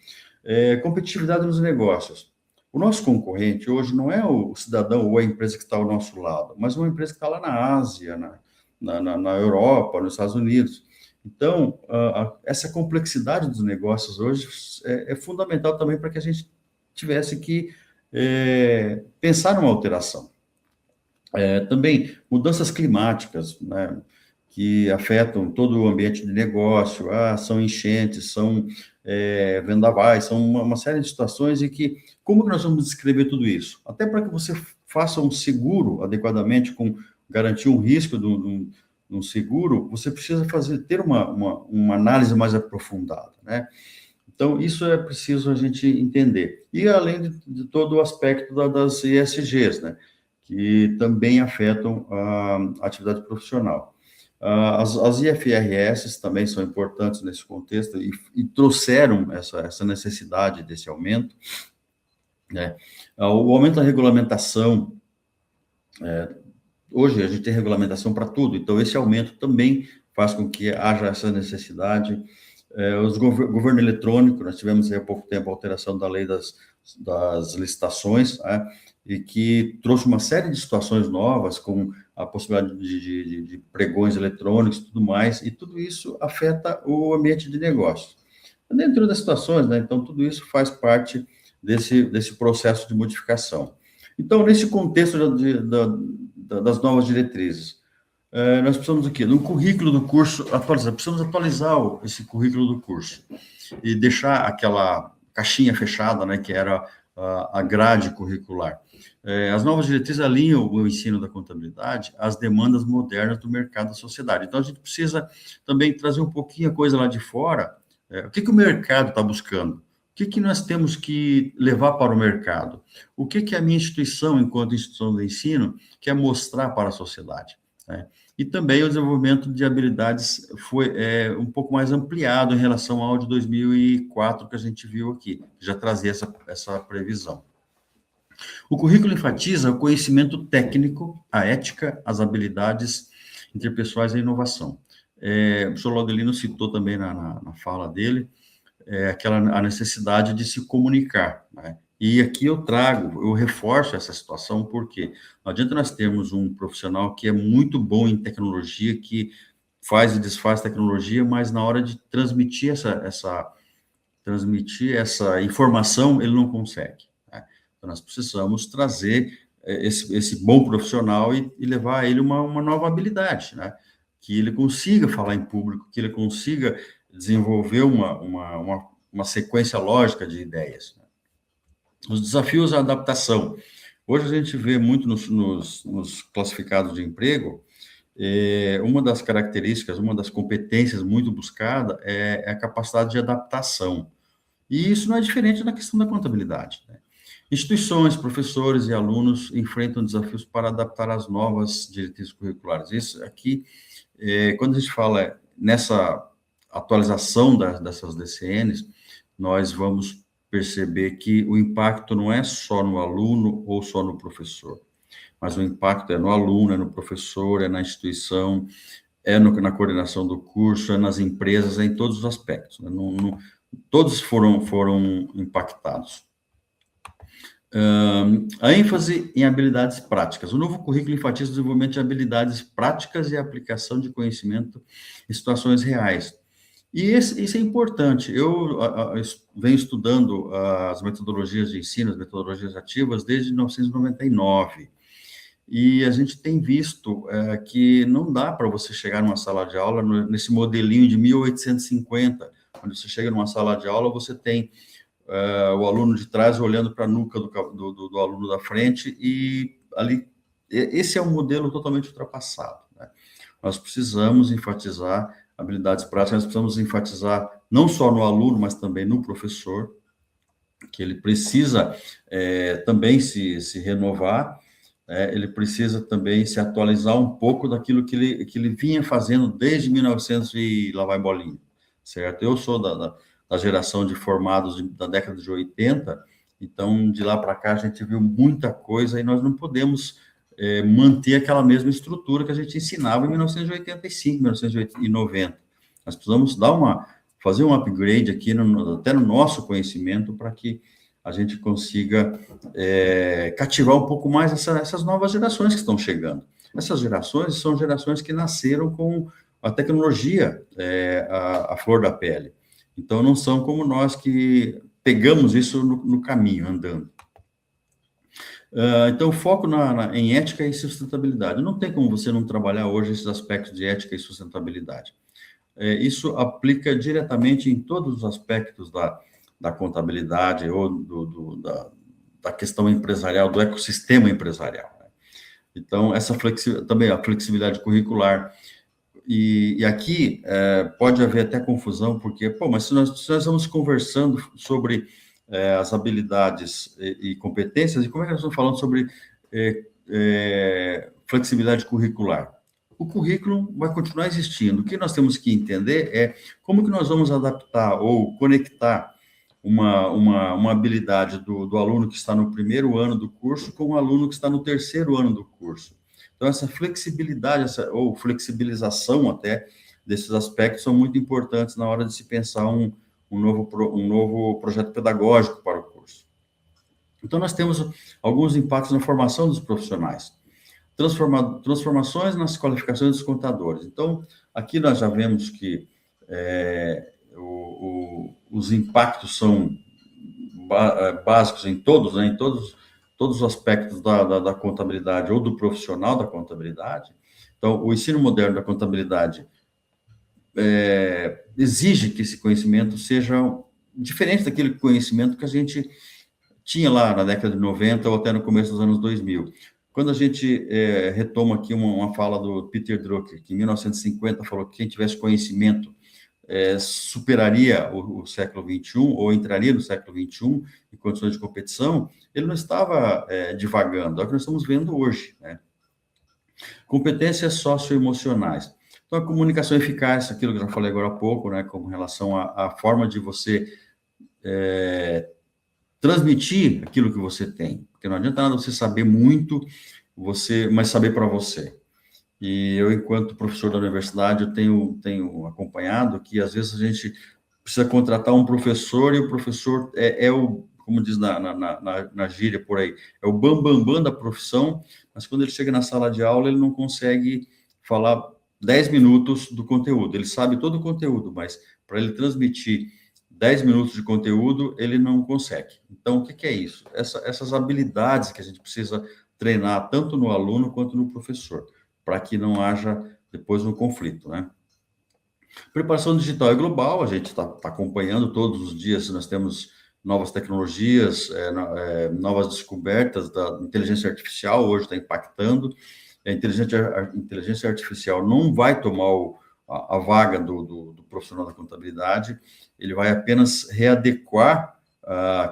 Competitividade nos negócios. O nosso concorrente hoje não é o cidadão ou a empresa que está ao nosso lado, mas uma empresa que está lá na Ásia, na Europa, nos Estados Unidos. Então, essa complexidade dos negócios hoje é fundamental também para que a gente tivesse que pensar numa alteração. Também mudanças climáticas, né, que afetam todo o ambiente de negócio, são enchentes, são vendavais, são uma série de situações, e que, como que nós vamos descrever tudo isso? Até para que você faça um seguro adequadamente, garantir um risco de um seguro, você precisa ter uma análise mais aprofundada, né? Então, isso é preciso a gente entender. E além de todo o aspecto das ESGs, né, que também afetam a atividade profissional. As IFRS também são importantes nesse contexto e trouxeram essa necessidade desse aumento, né? O aumento da regulamentação, hoje a gente tem regulamentação para tudo, então esse aumento também faz com que haja essa necessidade. O governo eletrônico, nós tivemos há pouco tempo a alteração da lei das licitações, né, e que trouxe uma série de situações novas, com a possibilidade de pregões eletrônicos e tudo mais, e tudo isso afeta o ambiente de negócios. Dentro das situações, né, então tudo isso faz parte desse processo de modificação. Então, nesse contexto das novas diretrizes. Nós precisamos do quê? No currículo do curso atualizar. Precisamos atualizar esse currículo do curso e deixar aquela caixinha fechada, né, que era a grade curricular. As novas diretrizes alinham o ensino da contabilidade às demandas modernas do mercado da sociedade. Então, a gente precisa também trazer um pouquinho a coisa lá de fora. O que o mercado está buscando? O que nós temos que levar para o mercado? O que a minha instituição, enquanto instituição de ensino, quer mostrar para a sociedade? Né? E também o desenvolvimento de habilidades foi um pouco mais ampliado em relação ao de 2004 que a gente viu aqui, que já trazia essa previsão. O currículo enfatiza o conhecimento técnico, a ética, as habilidades interpessoais e a inovação. O professor Laudelino citou também na fala dele a necessidade de se comunicar, né? E aqui eu reforço essa situação, porque não adianta nós termos um profissional que é muito bom em tecnologia, que faz e desfaz tecnologia, mas na hora de transmitir essa informação, ele não consegue. Né? Então, nós precisamos trazer esse bom profissional e levar a ele uma nova habilidade, né? Que ele consiga falar em público, que ele consiga desenvolver uma sequência lógica de ideias. Os desafios à adaptação. Hoje a gente vê muito nos classificados de emprego, uma das características, uma das competências muito buscada é a capacidade de adaptação. E isso não é diferente na questão da contabilidade, né? Instituições, professores e alunos enfrentam desafios para adaptar as novas diretrizes curriculares. Isso aqui, quando a gente fala nessa atualização dessas DCNs, nós vamos perceber que o impacto não é só no aluno ou só no professor, mas o impacto é no aluno, é no professor, é na instituição, na coordenação do curso, é nas empresas, é em todos os aspectos. Né? Todos foram impactados. A ênfase em habilidades práticas. O novo currículo enfatiza o desenvolvimento de habilidades práticas e a aplicação de conhecimento em situações reais. E isso é importante. Eu venho estudando as metodologias de ensino, as metodologias ativas, desde 1999. E a gente tem visto que não dá para você chegar numa sala de aula nesse modelinho de 1850, onde você chega numa sala de aula, você tem o aluno de trás olhando para a nuca do aluno da frente, e ali, esse é um modelo totalmente ultrapassado, né? Nós precisamos enfatizar habilidades práticas, nós precisamos enfatizar não só no aluno, mas também no professor, que ele precisa também se renovar, ele precisa também se atualizar um pouco daquilo que ele vinha fazendo desde 1900 e lá vai bolinha, certo? Eu sou da geração de formados da década de 80, então de lá para cá a gente viu muita coisa e nós não podemos manter aquela mesma estrutura que a gente ensinava em 1985, 1990. Nós precisamos fazer um upgrade aqui, até no nosso conhecimento, para que a gente consiga cativar um pouco mais essas novas gerações que estão chegando. Essas gerações são gerações que nasceram com a tecnologia à flor da pele. Então, não são como nós que pegamos isso no caminho, andando. Então, foco em ética e sustentabilidade. Não tem como você não trabalhar hoje esses aspectos de ética e sustentabilidade. Isso aplica diretamente em todos os aspectos da contabilidade ou da questão empresarial, do ecossistema empresarial. Então, também a flexibilidade curricular. E aqui pode haver até confusão, porque, mas se nós estamos conversando sobre as habilidades e competências, e como é que nós estamos falando sobre flexibilidade curricular? O currículo vai continuar existindo. O que nós temos que entender é como que nós vamos adaptar ou conectar uma habilidade do aluno que está no primeiro ano do curso com o aluno que está no terceiro ano do curso. Então, essa flexibilidade, ou flexibilização até, desses aspectos são muito importantes na hora de se pensar um novo projeto pedagógico para o curso. Então, nós temos alguns impactos na formação dos profissionais. Transformações nas qualificações dos contadores. Então, aqui nós já vemos que os impactos são básicos em todos todos os aspectos da contabilidade ou do profissional da contabilidade. Então, o ensino moderno da contabilidade exige que esse conhecimento seja diferente daquele conhecimento que a gente tinha lá na década de 90 ou até no começo dos anos 2000. Quando a gente retoma aqui uma fala do Peter Drucker, que em 1950 falou que quem tivesse conhecimento superaria o século XXI, ou entraria no século XXI em condições de competição, ele não estava divagando, é o que nós estamos vendo hoje, né? Competências socioemocionais. Então, a comunicação eficaz, aquilo que eu já falei agora há pouco, né, com relação à forma de você transmitir aquilo que você tem, porque não adianta nada você saber muito, mas saber para você. E eu, enquanto professor da universidade, eu tenho acompanhado que, às vezes, a gente precisa contratar um professor, e o professor como diz na gíria por aí, é o bambambam da profissão, mas quando ele chega na sala de aula, ele não consegue falar 10 minutos do conteúdo. Ele sabe todo o conteúdo, mas para ele transmitir 10 minutos de conteúdo, ele não consegue. Então, o que é isso? Essas habilidades que a gente precisa treinar, tanto no aluno quanto no professor, para que não haja depois um conflito, né? Preparação digital e global, a gente está acompanhando todos os dias, nós temos novas tecnologias, novas descobertas da inteligência artificial, hoje está impactando. A inteligência artificial não vai tomar a vaga do profissional da contabilidade, ele vai apenas readequar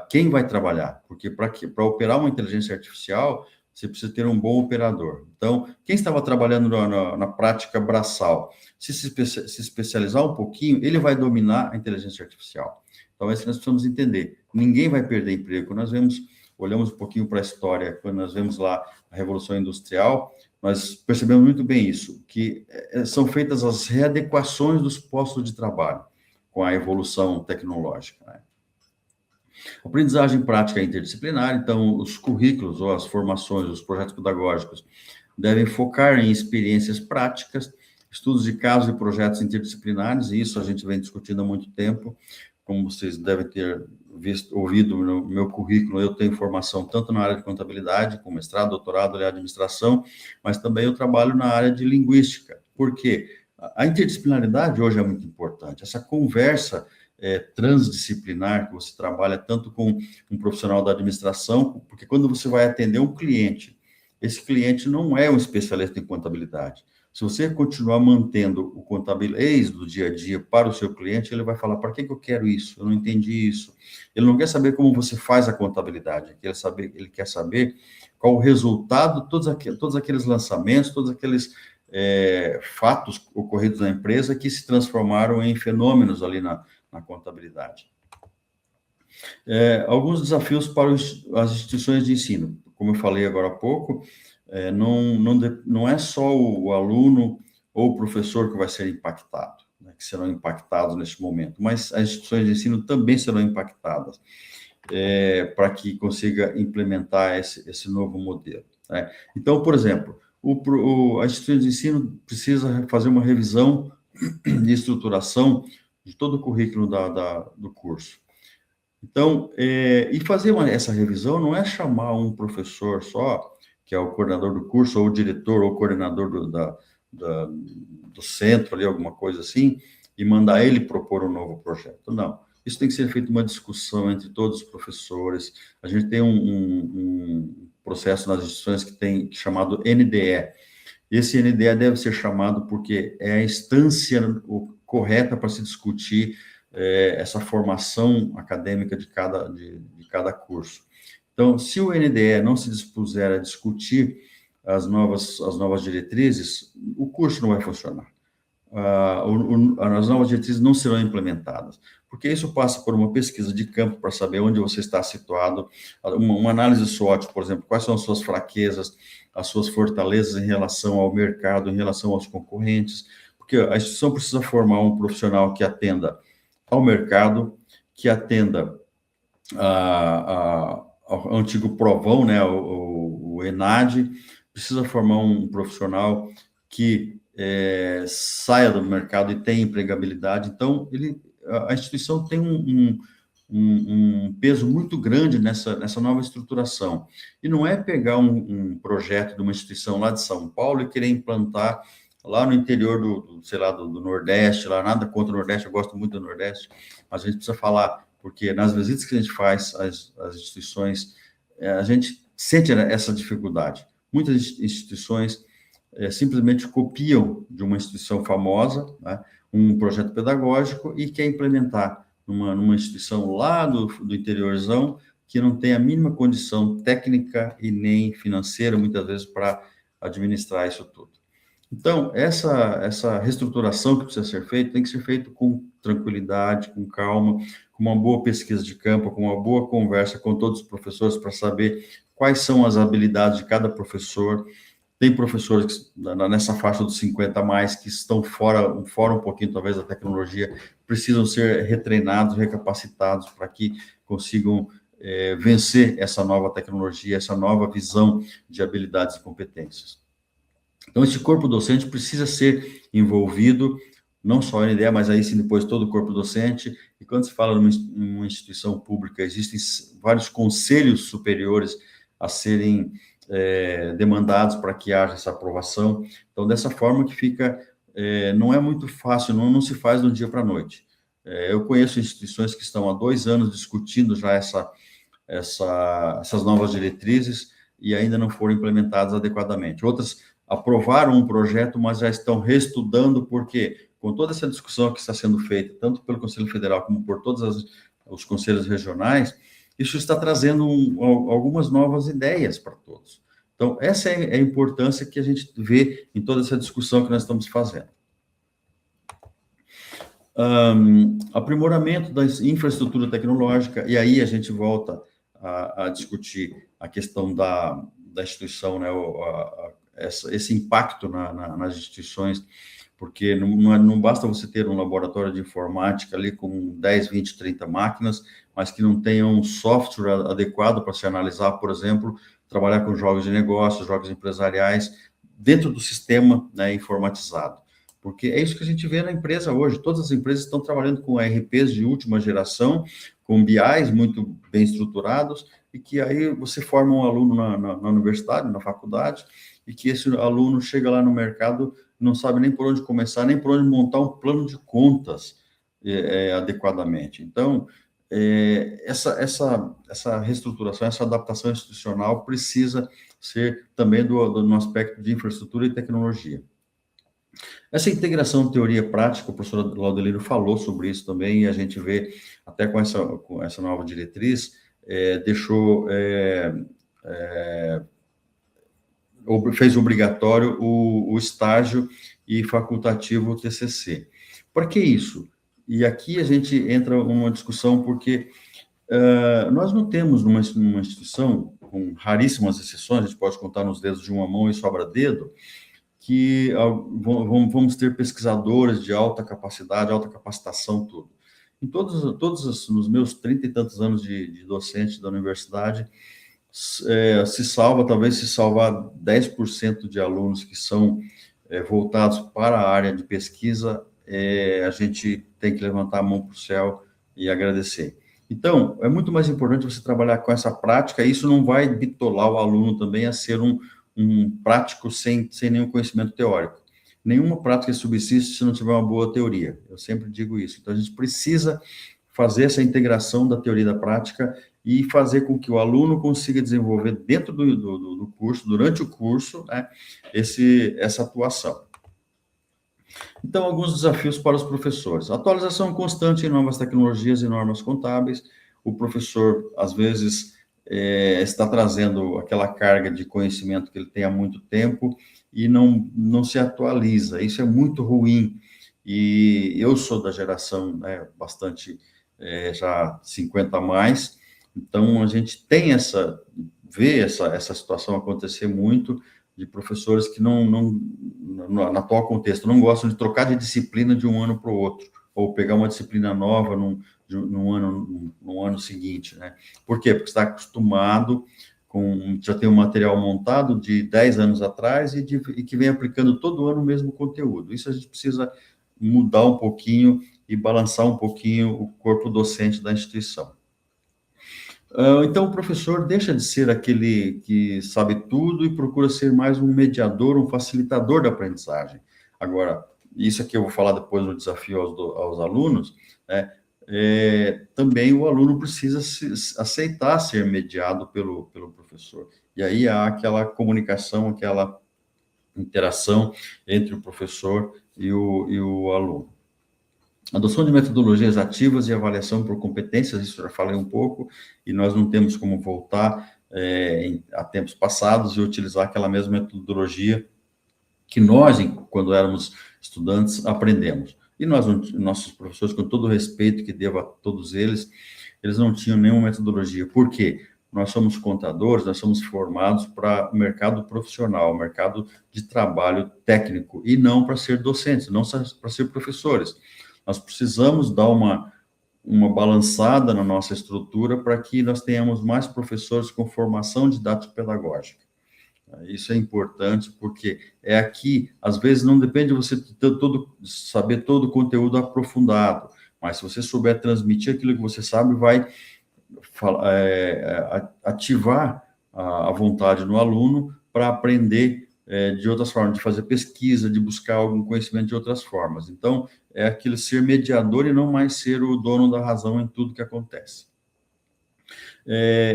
quem vai trabalhar, porque para operar uma inteligência artificial, você precisa ter um bom operador. Então, quem estava trabalhando na prática braçal, se especializar um pouquinho, ele vai dominar a inteligência artificial. Então, é isso que nós precisamos entender. Ninguém vai perder emprego. Quando nós olhamos um pouquinho para a história, quando nós vemos lá a Revolução Industrial, nós percebemos muito bem isso, que são feitas as readequações dos postos de trabalho com a evolução tecnológica, né? Aprendizagem prática interdisciplinar, então, os currículos ou as formações, os projetos pedagógicos devem focar em experiências práticas, estudos de casos e projetos interdisciplinares, e isso a gente vem discutindo há muito tempo. Como vocês devem ter ouvido no meu currículo, eu tenho formação tanto na área de contabilidade, com mestrado, doutorado em administração, mas também eu trabalho na área de linguística. Por quê? A interdisciplinaridade hoje é muito importante. Essa conversa transdisciplinar, que você trabalha tanto com um profissional da administração, porque quando você vai atender um cliente, esse cliente não é um especialista em contabilidade. Se você continuar mantendo o contabilês do dia a dia para o seu cliente, ele vai falar, para que eu quero isso? Eu não entendi isso. Ele não quer saber como você faz a contabilidade, ele quer saber qual o resultado, todos aqueles lançamentos, todos aqueles fatos ocorridos na empresa que se transformaram em fenômenos ali na contabilidade. Alguns desafios para as instituições de ensino. Como eu falei agora há pouco, não é só o aluno ou o professor que vai ser impactado, né, que serão impactados neste momento, mas as instituições de ensino também serão impactadas para que consiga implementar esse novo modelo, né? Então, por exemplo, a instituição de ensino precisa fazer uma revisão de estruturação de todo o currículo do curso. Então, e fazer essa revisão não é chamar um professor só, que é o coordenador do curso, ou o diretor, ou o coordenador do centro, ali, alguma coisa assim, e mandar ele propor um novo projeto. Não. Isso tem que ser feito uma discussão entre todos os professores. A gente tem um processo nas instituições chamado NDE. Esse NDE deve ser chamado porque é a instância correta para se discutir essa formação acadêmica de cada curso. Então, se o NDE não se dispuser a discutir as novas diretrizes, o curso não vai funcionar. As novas diretrizes não serão implementadas, porque isso passa por uma pesquisa de campo para saber onde você está situado, uma análise SWOT, por exemplo, quais são as suas fraquezas, as suas fortalezas em relação ao mercado, em relação aos concorrentes, porque a instituição precisa formar um profissional que atenda ao mercado, que atenda ao antigo Provão, né, o ENAD, precisa formar um profissional que saia do mercado e tenha empregabilidade. Então, a instituição tem um peso muito grande nessa nova estruturação. E não é pegar um projeto de uma instituição lá de São Paulo e querer implantar lá no interior do Nordeste, lá nada contra o Nordeste, eu gosto muito do Nordeste, mas a gente precisa falar, porque nas visitas que a gente faz às instituições, a gente sente essa dificuldade. Muitas instituições simplesmente copiam de uma instituição famosa, né, um projeto pedagógico e quer implementar numa instituição lá do interiorzão, que não tem a mínima condição técnica e nem financeira, muitas vezes, para administrar isso tudo. Então, essa reestruturação que precisa ser feita, tem que ser feita com tranquilidade, com calma, com uma boa pesquisa de campo, com uma boa conversa com todos os professores para saber quais são as habilidades de cada professor. Tem professores nessa faixa dos 50 a mais que estão fora um pouquinho, talvez, da tecnologia, precisam ser retreinados, recapacitados para que consigam vencer essa nova tecnologia, essa nova visão de habilidades e competências. Então, esse corpo docente precisa ser envolvido, não só a NDE, mas aí sim depois todo o corpo docente. E quando se fala numa instituição pública, existem vários conselhos superiores a serem demandados para que haja essa aprovação. Então, dessa forma que fica, não é muito fácil, não se faz de um dia para a noite. Eu conheço instituições que estão há 2 anos discutindo já essas novas diretrizes e ainda não foram implementadas adequadamente. Outras aprovaram um projeto, mas já estão reestudando, porque com toda essa discussão que está sendo feita, tanto pelo Conselho Federal como por todos os conselhos regionais, isso está trazendo algumas novas ideias para todos. Então, essa é a importância que a gente vê em toda essa discussão que nós estamos fazendo. Aprimoramento da infraestrutura tecnológica, e aí a gente volta a discutir a questão da instituição, né, esse impacto nas instituições, porque não basta você ter um laboratório de informática ali com 10, 20, 30 máquinas, mas que não tenha um software adequado para se analisar, por exemplo, trabalhar com jogos de negócios, jogos empresariais, dentro do sistema, né, informatizado. Porque é isso que a gente vê na empresa hoje. Todas as empresas estão trabalhando com ERPs de última geração, com BIs muito bem estruturados, e que aí você forma um aluno na universidade, na faculdade, e que esse aluno chega lá no mercado, não sabe nem por onde começar, nem por onde montar um plano de contas adequadamente. Então, essa reestruturação, essa adaptação institucional precisa ser também no aspecto de infraestrutura e tecnologia. Essa integração teoria-prática, o professor Laudelino falou sobre isso também, e a gente vê, até com essa nova diretriz, fez obrigatório o estágio e facultativo o TCC. Para que isso? E aqui a gente entra numa discussão, porque nós não temos numa instituição, com raríssimas exceções, a gente pode contar nos dedos de uma mão e sobra dedo, que vamos ter pesquisadores de alta capacidade, alta capacitação, tudo. Em todos nos meus 30 e tantos anos de docente da universidade, talvez se salvar 10% de alunos que são voltados para a área de pesquisa, a gente tem que levantar a mão para o céu e agradecer. Então, é muito mais importante você trabalhar com essa prática, e isso não vai bitolar o aluno também a ser um prático sem nenhum conhecimento teórico. Nenhuma prática subsiste se não tiver uma boa teoria. Eu sempre digo isso. Então, a gente precisa fazer essa integração da teoria e da prática e fazer com que o aluno consiga desenvolver dentro do curso, durante o curso, né, essa atuação. Então, alguns desafios para os professores. Atualização constante em novas tecnologias e normas contábeis. O professor, às vezes, está trazendo aquela carga de conhecimento que ele tem há muito tempo e não se atualiza. Isso é muito ruim. E eu sou da geração, né, bastante, já 50 a mais, então a gente tem vê essa situação acontecer muito, de professores que no atual contexto, não gostam de trocar de disciplina de um ano para o outro, ou pegar uma disciplina nova no ano seguinte, né? Por quê? Porque está acostumado já tem um material montado de 10 anos atrás e que vem aplicando todo ano o mesmo conteúdo. Isso a gente precisa mudar um pouquinho e balançar um pouquinho o corpo docente da instituição. Então, o professor deixa de ser aquele que sabe tudo e procura ser mais um mediador, um facilitador da aprendizagem. Agora, isso aqui eu vou falar depois no desafio aos alunos, né? Também o aluno precisa aceitar ser mediado pelo professor. E aí há aquela comunicação, aquela interação entre o professor e o aluno. Adoção de metodologias ativas e avaliação por competências, isso eu já falei um pouco, e nós não temos como voltar a tempos passados e utilizar aquela mesma metodologia que nós, quando éramos estudantes, aprendemos. E nossos professores, com todo o respeito que devo a todos eles não tinham nenhuma metodologia. Por quê? Nós somos contadores, nós somos formados para o mercado profissional, o mercado de trabalho técnico, e não para ser docentes, não para ser professores. Nós precisamos dar uma balançada na nossa estrutura para que nós tenhamos mais professores com formação didático-pedagógica. Isso é importante, porque aqui, às vezes, não depende de você saber todo o conteúdo aprofundado, mas se você souber transmitir aquilo que você sabe, vai ativar a vontade no aluno para aprender de outras formas, de fazer pesquisa, de buscar algum conhecimento de outras formas. Então, é aquele ser mediador e não mais ser o dono da razão em tudo que acontece.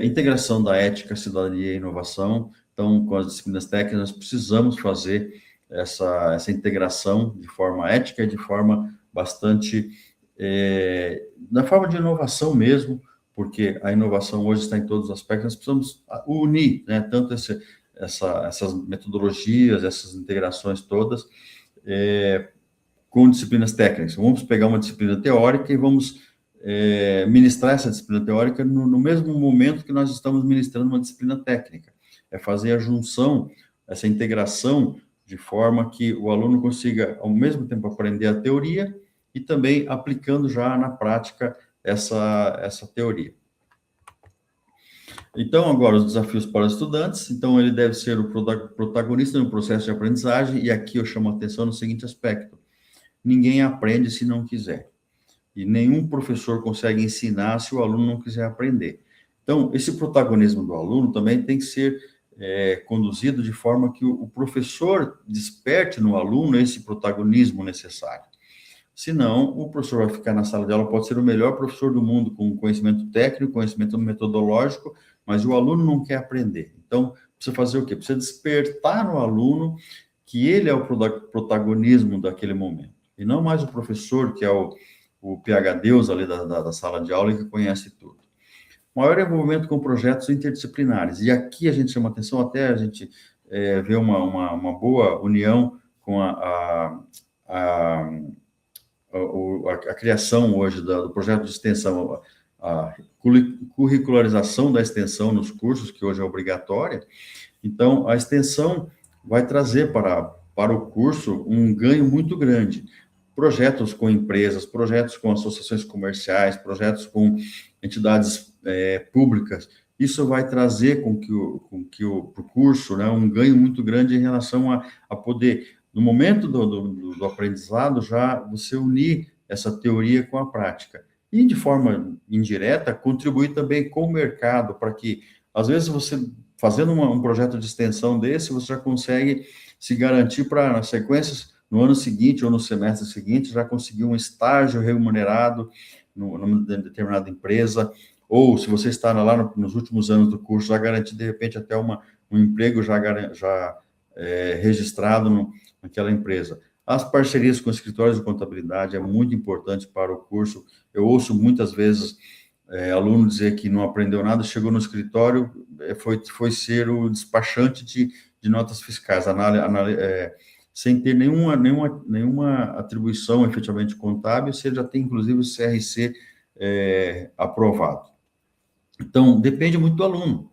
Integração da ética, cidadania e inovação. Então, com as disciplinas técnicas, nós precisamos fazer essa integração de forma ética e de forma bastante... na forma de inovação mesmo, porque a inovação hoje está em todos os aspectos, nós precisamos unir, né, tanto essas metodologias, essas integrações todas, com disciplinas técnicas. Vamos pegar uma disciplina teórica e vamos ministrar essa disciplina teórica no mesmo momento que nós estamos ministrando uma disciplina técnica. É fazer a junção, essa integração, de forma que o aluno consiga, ao mesmo tempo, aprender a teoria e também aplicando já na prática essa teoria. Então, agora, os desafios para os estudantes. Então, ele deve ser o protagonista no processo de aprendizagem, e aqui eu chamo a atenção no seguinte aspecto: ninguém aprende se não quiser. E nenhum professor consegue ensinar se o aluno não quiser aprender. Então, esse protagonismo do aluno também tem que ser conduzido de forma que o professor desperte no aluno esse protagonismo necessário. Senão, o professor vai ficar na sala de aula, pode ser o melhor professor do mundo, com conhecimento técnico, conhecimento metodológico, mas o aluno não quer aprender. Então, precisa fazer o quê? Precisa despertar no aluno que ele é o protagonismo daquele momento. E não mais o professor, que é o PhDeus ali da sala de aula e que conhece tudo. Maior envolvimento com projetos interdisciplinares. E aqui a gente chama atenção, até a gente vê uma boa união com a criação hoje do projeto de extensão, a curricularização da extensão nos cursos, que hoje é obrigatória. Então, a extensão vai trazer para o curso um ganho muito grande. Projetos com empresas, projetos com associações comerciais, projetos com entidades públicas. Isso vai trazer com que o curso, né, um ganho muito grande em relação a poder, no momento do aprendizado, já você unir essa teoria com a prática. E, de forma indireta, contribuir também com o mercado, para que, às vezes, você, fazendo um projeto de extensão desse, você já consegue se garantir para, nas sequências, no ano seguinte ou no semestre seguinte, já conseguir um estágio remunerado numa determinada empresa, ou, se você está lá nos últimos anos do curso, já garantir, de repente, até um emprego já registrado naquela empresa. As parcerias com escritórios de contabilidade é muito importante para o curso. Eu ouço muitas vezes aluno dizer que não aprendeu nada, chegou no escritório, foi ser o despachante de notas fiscais, sem ter nenhuma atribuição efetivamente contábil, você já tem, inclusive, o CRC aprovado. Então, depende muito do aluno.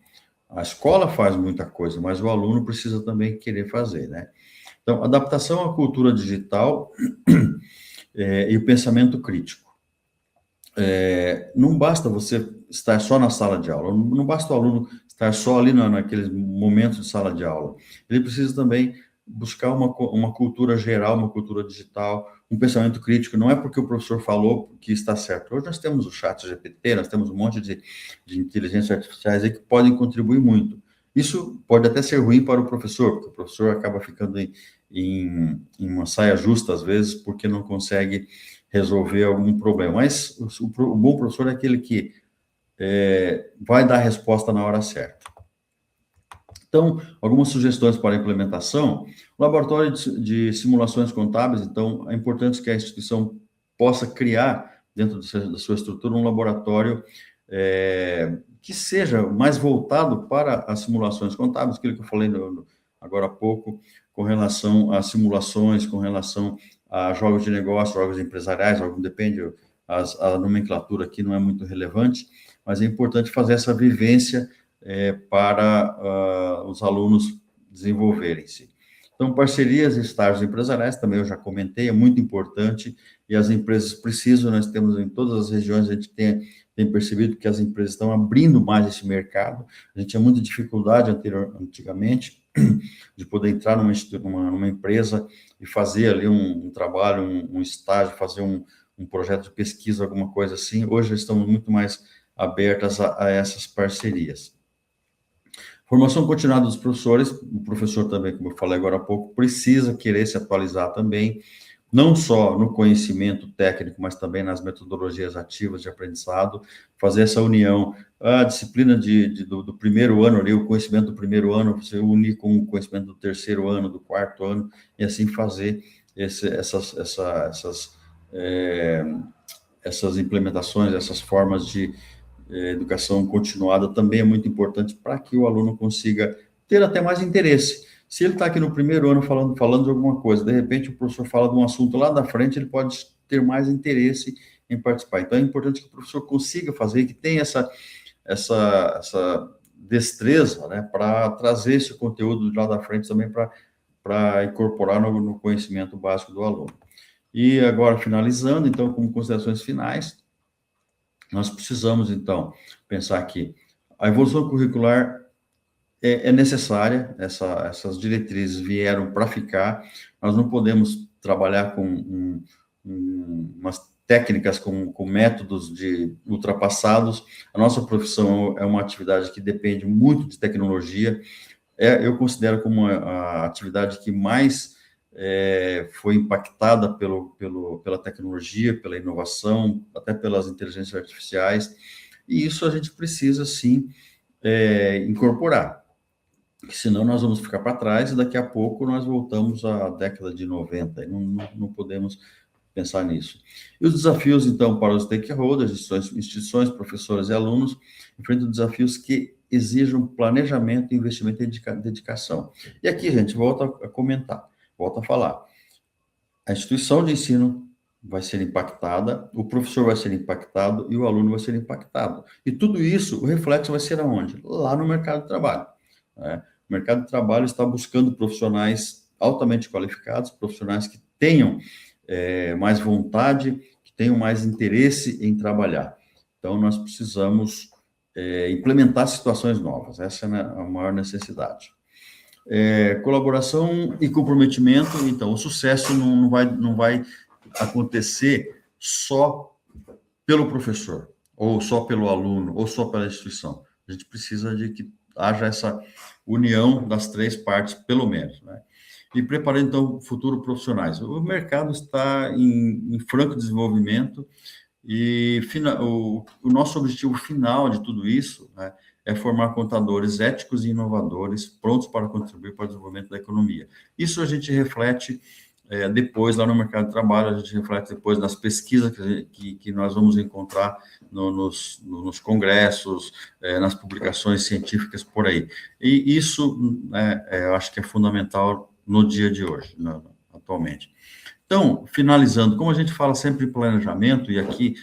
A escola faz muita coisa, mas o aluno precisa também querer fazer, né? Então, adaptação à cultura digital e o pensamento crítico. Não basta você estar só na sala de aula, não basta o aluno estar só ali naqueles momentos de sala de aula. Ele precisa também buscar uma cultura geral, uma cultura digital, um pensamento crítico, não é porque o professor falou que está certo. Hoje nós temos o chat GPT, nós temos um monte de inteligências artificiais aí que podem contribuir muito. Isso pode até ser ruim para o professor, porque o professor acaba ficando em uma saia justa, às vezes, porque não consegue resolver algum problema. Mas o bom professor é aquele que vai dar a resposta na hora certa. Então, algumas sugestões para a implementação. O laboratório de simulações contábeis, então, é importante que a instituição possa criar, dentro da sua estrutura, um laboratório que seja mais voltado para as simulações contábeis, aquilo que eu falei agora há pouco, com relação a simulações, com relação a jogos de negócio, jogos empresariais, depende, a nomenclatura aqui não é muito relevante, mas é importante fazer essa vivência para os alunos desenvolverem-se. Então, parcerias e estágios empresariais, também eu já comentei, é muito importante, e as empresas precisam, nós temos em todas as regiões, a gente tem percebido que as empresas estão abrindo mais esse mercado, a gente tinha muita dificuldade antigamente de poder entrar numa empresa e fazer ali um trabalho, um estágio, fazer um projeto de pesquisa, alguma coisa assim. Hoje estamos muito mais abertas a essas parcerias. Formação continuada dos professores, o professor também, como eu falei agora há pouco, precisa querer se atualizar também, não só no conhecimento técnico, mas também nas metodologias ativas de aprendizado, fazer essa união, a disciplina do primeiro ano ali, o conhecimento do primeiro ano, você unir com o conhecimento do terceiro ano, do quarto ano, e assim fazer essas implementações, essas formas de educação continuada também é muito importante para que o aluno consiga ter até mais interesse. Se ele está aqui no primeiro ano falando de alguma coisa, de repente o professor fala de um assunto lá da frente, ele pode ter mais interesse em participar. Então, é importante que o professor consiga fazer, que tenha essa destreza, né, para trazer esse conteúdo de lá da frente também para incorporar no conhecimento básico do aluno. E agora, finalizando, então, como considerações finais, nós precisamos, então, pensar que a evolução curricular é necessária, essas diretrizes vieram para ficar, nós não podemos trabalhar com umas técnicas, com métodos ultrapassados. A nossa profissão é uma atividade que depende muito de tecnologia, eu considero como a atividade que mais foi impactada pela tecnologia, pela inovação, até pelas inteligências artificiais, e isso a gente precisa, sim, incorporar, senão nós vamos ficar para trás e daqui a pouco nós voltamos à década de 90, e não podemos pensar nisso. E os desafios, então, para os stakeholders, instituições, professores e alunos, enfrentam desafios que exijam planejamento, investimento e dedicação. E aqui, gente, volta a comentar, volta a falar. A instituição de ensino vai ser impactada, o professor vai ser impactado e o aluno vai ser impactado. E tudo isso, o reflexo vai ser aonde? Lá no mercado de trabalho, né? O mercado de trabalho está buscando profissionais altamente qualificados, profissionais que tenham mais vontade, que tenham mais interesse em trabalhar. Então, nós precisamos implementar situações novas, essa é a maior necessidade. Colaboração e comprometimento, então, o sucesso não vai acontecer só pelo professor, ou só pelo aluno, ou só pela instituição. A gente precisa de que haja essa união das três partes, pelo menos, né? E preparando, então, futuro profissionais. O mercado está em franco desenvolvimento e o nosso objetivo final de tudo isso, né, é formar contadores éticos e inovadores prontos para contribuir para o desenvolvimento da economia. Isso a gente reflete depois lá no mercado de trabalho, a gente reflete depois nas pesquisas que nós vamos encontrar nos congressos, nas publicações científicas por aí. E isso, eu acho que é fundamental no dia de hoje, atualmente. Então, finalizando, como a gente fala sempre em planejamento, e aqui,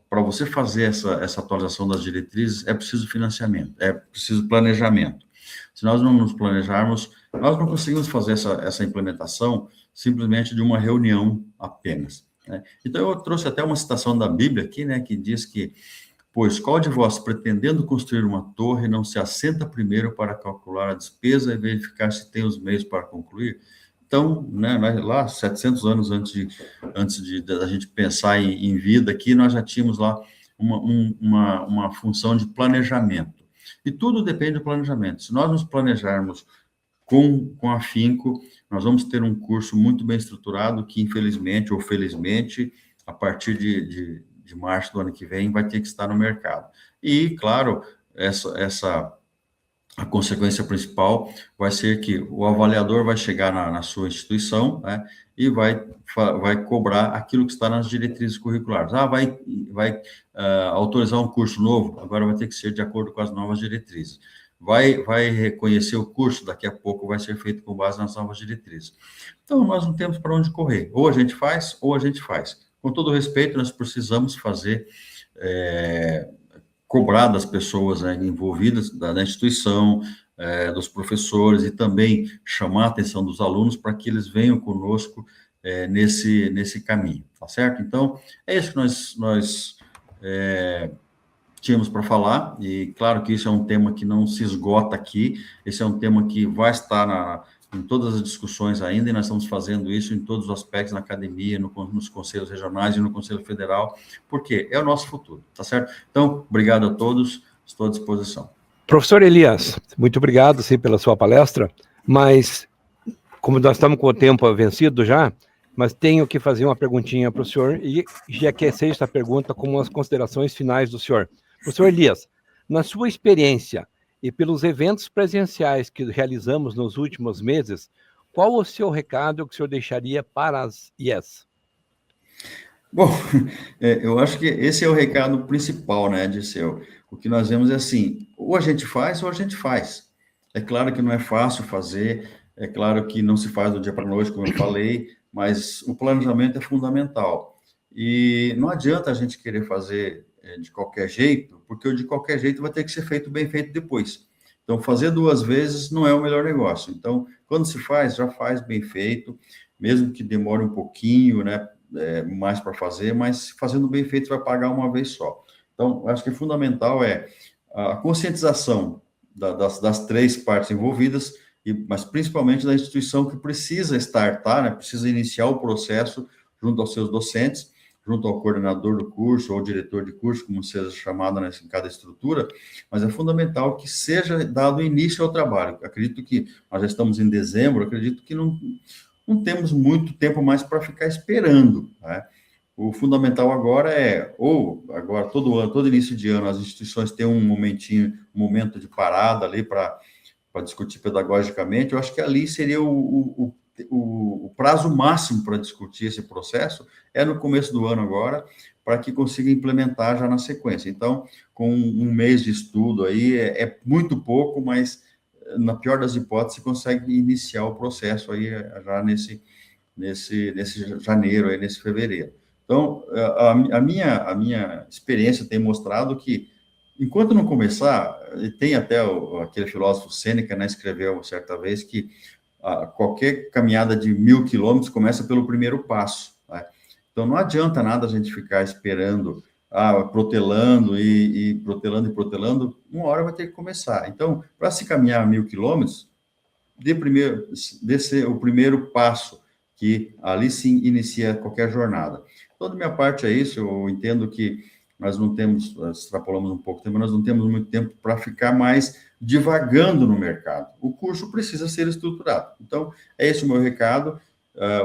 para você fazer essa atualização das diretrizes, é preciso financiamento, é preciso planejamento. Se nós não nos planejarmos, nós não conseguimos fazer essa implementação simplesmente de uma reunião apenas, né? Então, eu trouxe até uma citação da Bíblia aqui, né, que diz que, pois qual de vós, pretendendo construir uma torre, não se assenta primeiro para calcular a despesa e verificar se tem os meios para concluir? Então, né, lá 700 anos antes de da gente pensar em vida aqui, nós já tínhamos lá uma função de planejamento. E tudo depende do planejamento. Se nós nos planejarmos com afinco, nós vamos ter um curso muito bem estruturado que, infelizmente ou felizmente, a partir de março do ano que vem, vai ter que estar no mercado. E, claro, a consequência principal vai ser que o avaliador vai chegar na sua instituição, né, e vai cobrar aquilo que está nas diretrizes curriculares. Vai autorizar um curso novo, agora vai ter que ser de acordo com as novas diretrizes. Vai reconhecer o curso, daqui a pouco vai ser feito com base nas novas diretrizes. Então, nós não temos para onde correr. Ou a gente faz, ou a gente faz. Com todo respeito, nós precisamos fazer, cobrar das pessoas, né, envolvidas da instituição, dos professores, e também chamar a atenção dos alunos para que eles venham conosco nesse caminho, tá certo? Então, é isso que nós tínhamos para falar, e claro que isso é um tema que não se esgota aqui, esse é um tema que vai estar em todas as discussões ainda, e nós estamos fazendo isso em todos os aspectos, na academia, nos conselhos regionais e no Conselho Federal, porque é o nosso futuro, tá certo? Então, obrigado a todos, estou à disposição. Professor Elias, muito obrigado, sim, pela sua palestra, mas como nós estamos com o tempo vencido já, mas tenho que fazer uma perguntinha para o senhor, e já que esta pergunta como as considerações finais do senhor. Professor Elias, na sua experiência e pelos eventos presenciais que realizamos nos últimos meses, qual o seu recado que o senhor deixaria para as IES? Bom, eu acho que esse é o recado principal, né, Dirceu? O que nós vemos é assim, ou a gente faz, ou a gente faz. É claro que não é fácil fazer, é claro que não se faz do dia para a noite, como eu falei, mas o planejamento é fundamental. E não adianta a gente querer fazer de qualquer jeito, porque o de qualquer jeito vai ter que ser feito bem feito depois. Então, fazer 2 vezes não é o melhor negócio. Então, quando se faz, já faz bem feito, mesmo que demore um pouquinho, né, mais para fazer, mas fazendo bem feito vai pagar uma vez só. Então, acho que fundamental é a conscientização das 3 partes envolvidas, mas principalmente da instituição que precisa startar, né, precisa iniciar o processo junto aos seus docentes, junto ao coordenador do curso ou diretor de curso, como seja chamado em cada estrutura, mas é fundamental que seja dado início ao trabalho. Acredito que nós já estamos em dezembro, acredito que não temos muito tempo mais para ficar esperando, né? O fundamental agora agora todo início de ano, as instituições têm um momento de parada ali para discutir pedagogicamente. Eu acho que ali seria o prazo máximo para discutir esse processo, no começo do ano agora, para que consiga implementar já na sequência. Então, com um mês de estudo aí, é muito pouco, mas na pior das hipóteses, consegue iniciar o processo aí já nesse janeiro, aí, nesse fevereiro. Então, a minha experiência tem mostrado que, enquanto não começar, tem até aquele filósofo Sêneca, né, escreveu certa vez que qualquer caminhada de 1000 quilômetros começa pelo primeiro passo, né? Então, não adianta nada a gente ficar esperando, protelando e protelando, uma hora vai ter que começar. Então, para se caminhar 1000 quilômetros, dê o primeiro passo, que ali sim inicia qualquer jornada. Toda minha parte é isso, eu entendo que nós não temos, extrapolamos um pouco tempo, nós não temos muito tempo para ficar mais divagando no mercado. O curso precisa ser estruturado. Então, é esse o meu recado.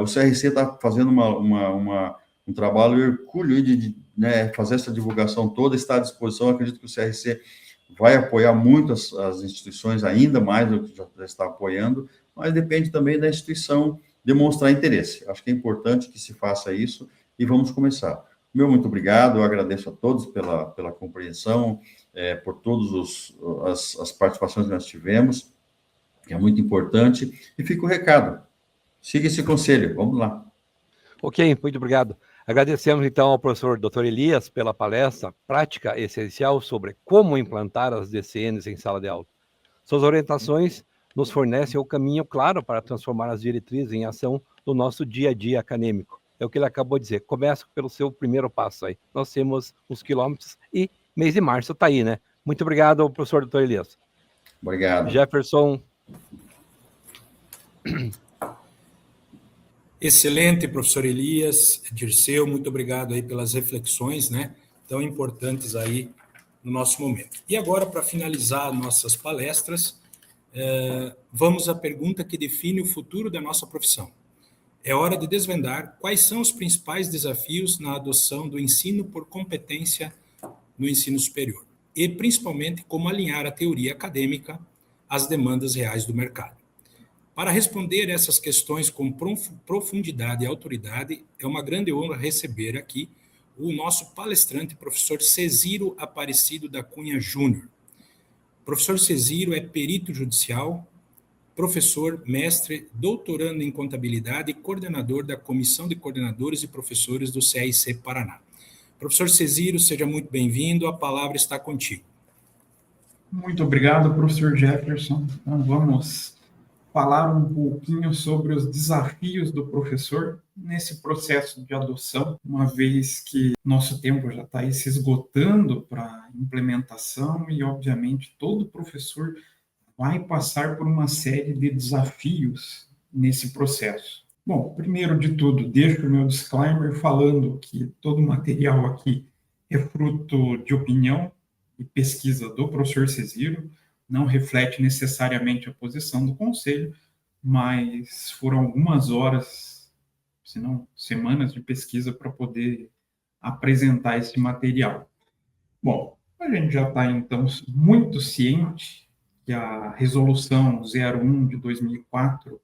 O CRC está fazendo um trabalho hercúleo de né, fazer essa divulgação toda, está à disposição. Eu acredito que o CRC vai apoiar muito as instituições, ainda mais do que já está apoiando, mas depende também da instituição demonstrar interesse. Acho que é importante que se faça isso e vamos começar. Muito obrigado, eu agradeço a todos pela compreensão, por todas as participações que nós tivemos, que é muito importante, e fica o recado. Siga esse conselho, vamos lá. Ok, muito obrigado. Agradecemos, então, ao professor Dr. Elias pela palestra Prática Essencial sobre como implantar as DCNs em sala de aula. Suas orientações nos fornecem o caminho claro para transformar as diretrizes em ação do nosso dia a dia acadêmico. É o que ele acabou de dizer. Começa pelo seu primeiro passo aí. Nós temos uns quilômetros e mês de março está aí, né? Muito obrigado, professor Dr. Elias. Obrigado. Jefferson. Excelente, professor Elias, Dirceu, muito obrigado aí pelas reflexões, né, tão importantes aí no nosso momento. E agora, para finalizar nossas palestras, vamos à pergunta que define o futuro da nossa profissão. É hora de desvendar quais são os principais desafios na adoção do ensino por competência no ensino superior, e principalmente como alinhar a teoria acadêmica às demandas reais do mercado. Para responder essas questões com profundidade e autoridade, é uma grande honra receber aqui o nosso palestrante, professor Ceziro Aparecido da Cunha Júnior. Professor Ceziro é perito judicial, professor, mestre, doutorando em contabilidade e coordenador da Comissão de Coordenadores e Professores do CRC Paraná. Professor Ceziro, seja muito bem-vindo, a palavra está contigo. Muito obrigado, professor Jefferson. Então, vamos falar um pouquinho sobre os desafios do professor nesse processo de adoção, uma vez que nosso tempo já está aí se esgotando para implementação e, obviamente, todo professor vai passar por uma série de desafios nesse processo. Bom, primeiro de tudo, deixo o meu disclaimer falando que todo o material aqui é fruto de opinião e pesquisa do professor Ceziro, não reflete necessariamente a posição do conselho, mas foram algumas horas, se não semanas de pesquisa para poder apresentar esse material. Bom, a gente já está, então, muito ciente que a Resolução 01 de 2004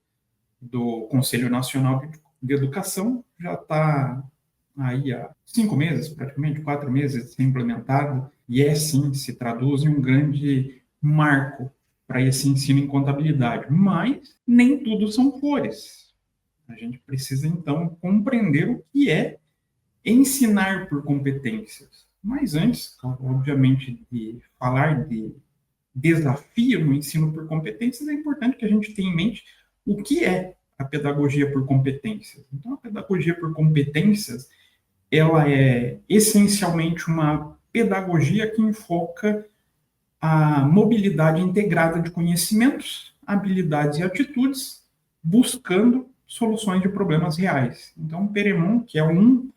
do Conselho Nacional de Educação já está aí há 5 meses, praticamente 4 meses de ser implementada, e sim, se traduz em um grande marco para esse ensino em contabilidade, mas nem tudo são flores. A gente precisa, então, compreender o que é ensinar por competências. Mas antes, obviamente, de falar de desafio no ensino por competências, é importante que a gente tenha em mente o que é a pedagogia por competências. Então, a pedagogia por competências, ela é essencialmente uma pedagogia que enfoca a mobilidade integrada de conhecimentos, habilidades e atitudes, buscando soluções de problemas reais. Então, Perelman, que é um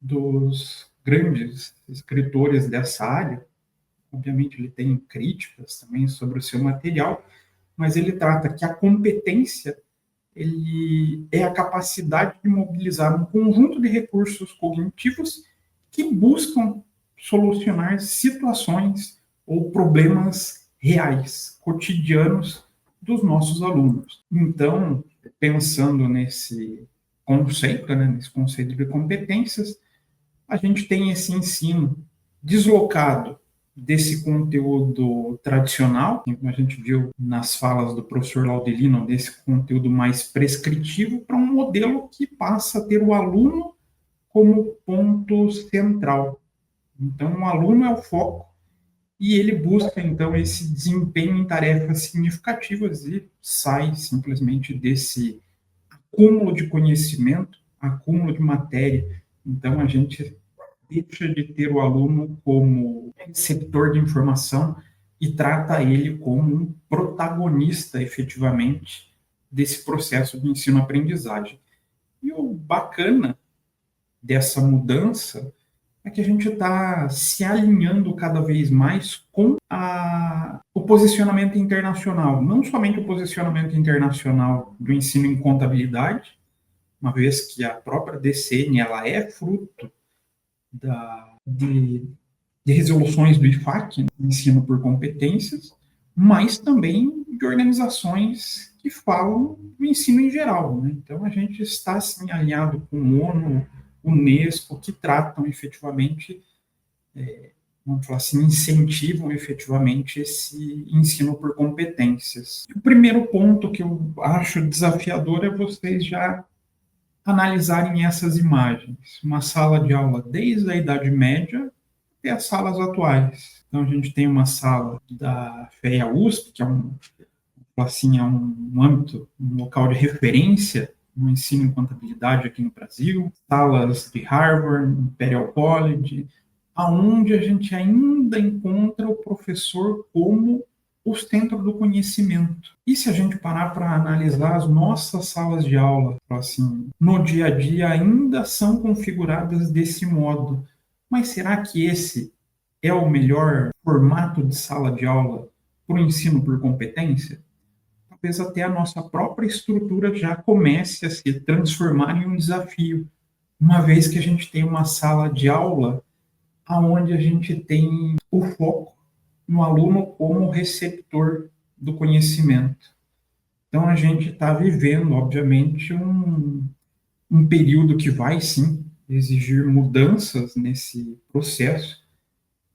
dos grandes escritores dessa área, obviamente ele tem críticas também sobre o seu material, mas ele trata que a competência ele é a capacidade de mobilizar um conjunto de recursos cognitivos que buscam solucionar situações ou problemas reais, cotidianos dos nossos alunos. Então, pensando nesse conceito, nesse conceito de competências, a gente tem esse ensino deslocado desse conteúdo tradicional, como a gente viu nas falas do professor Laudelino, desse conteúdo mais prescritivo, para um modelo que passa a ter o aluno como ponto central. Então, o aluno é o foco e ele busca, então, esse desempenho em tarefas significativas e sai simplesmente desse acúmulo de conhecimento, acúmulo de matéria. Então, a gente deixa de ter o aluno como receptor de informação e trata ele como um protagonista, efetivamente, desse processo de ensino-aprendizagem. E o bacana dessa mudança é que a gente está se alinhando cada vez mais com o posicionamento internacional, não somente o posicionamento internacional do ensino em contabilidade, uma vez que a própria DCN ela é fruto de resoluções do IFAC, ensino por competências, mas também de organizações que falam do ensino em geral. Então, a gente está assim, alinhado com o ONU, Unesco, que tratam efetivamente, vamos falar assim, incentivam efetivamente esse ensino por competências. O primeiro ponto que eu acho desafiador é vocês já analisarem essas imagens. Uma sala de aula desde a Idade Média até as salas atuais. Então, a gente tem uma sala da FEA USP, que é assim, é um âmbito, um local de referência no ensino em contabilidade aqui no Brasil, salas de Harvard, Imperial College, aonde a gente ainda encontra o professor como o centro do conhecimento. E se a gente parar para analisar as nossas salas de aula, assim, no dia a dia ainda são configuradas desse modo. Mas será que esse é o melhor formato de sala de aula para o ensino por competência? Talvez até a nossa própria estrutura já comece a se transformar em um desafio, uma vez que a gente tem uma sala de aula onde a gente tem o foco no aluno como receptor do conhecimento. Então, a gente está vivendo, obviamente, um período que vai, sim, exigir mudanças nesse processo.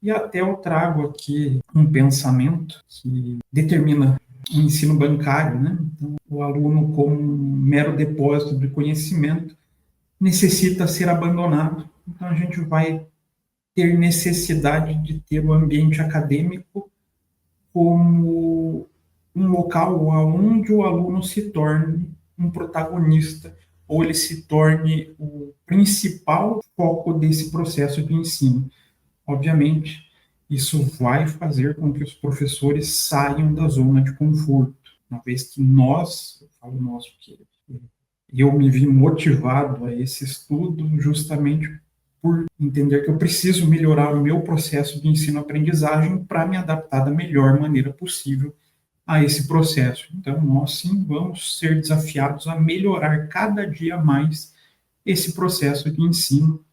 E até eu trago aqui um pensamento que determina o ensino bancário, né? Então, o aluno, como um mero depósito de conhecimento, necessita ser abandonado. Então, a gente vai ter necessidade de ter o ambiente acadêmico como um local onde o aluno se torne um protagonista, ou ele se torne o principal foco desse processo de ensino. Obviamente, isso vai fazer com que os professores saiam da zona de conforto, uma vez que nós, eu falo nós porque eu me vi motivado a esse estudo justamente por entender que eu preciso melhorar o meu processo de ensino-aprendizagem para me adaptar da melhor maneira possível a esse processo. Então, nós sim vamos ser desafiados a melhorar cada dia mais esse processo de ensino,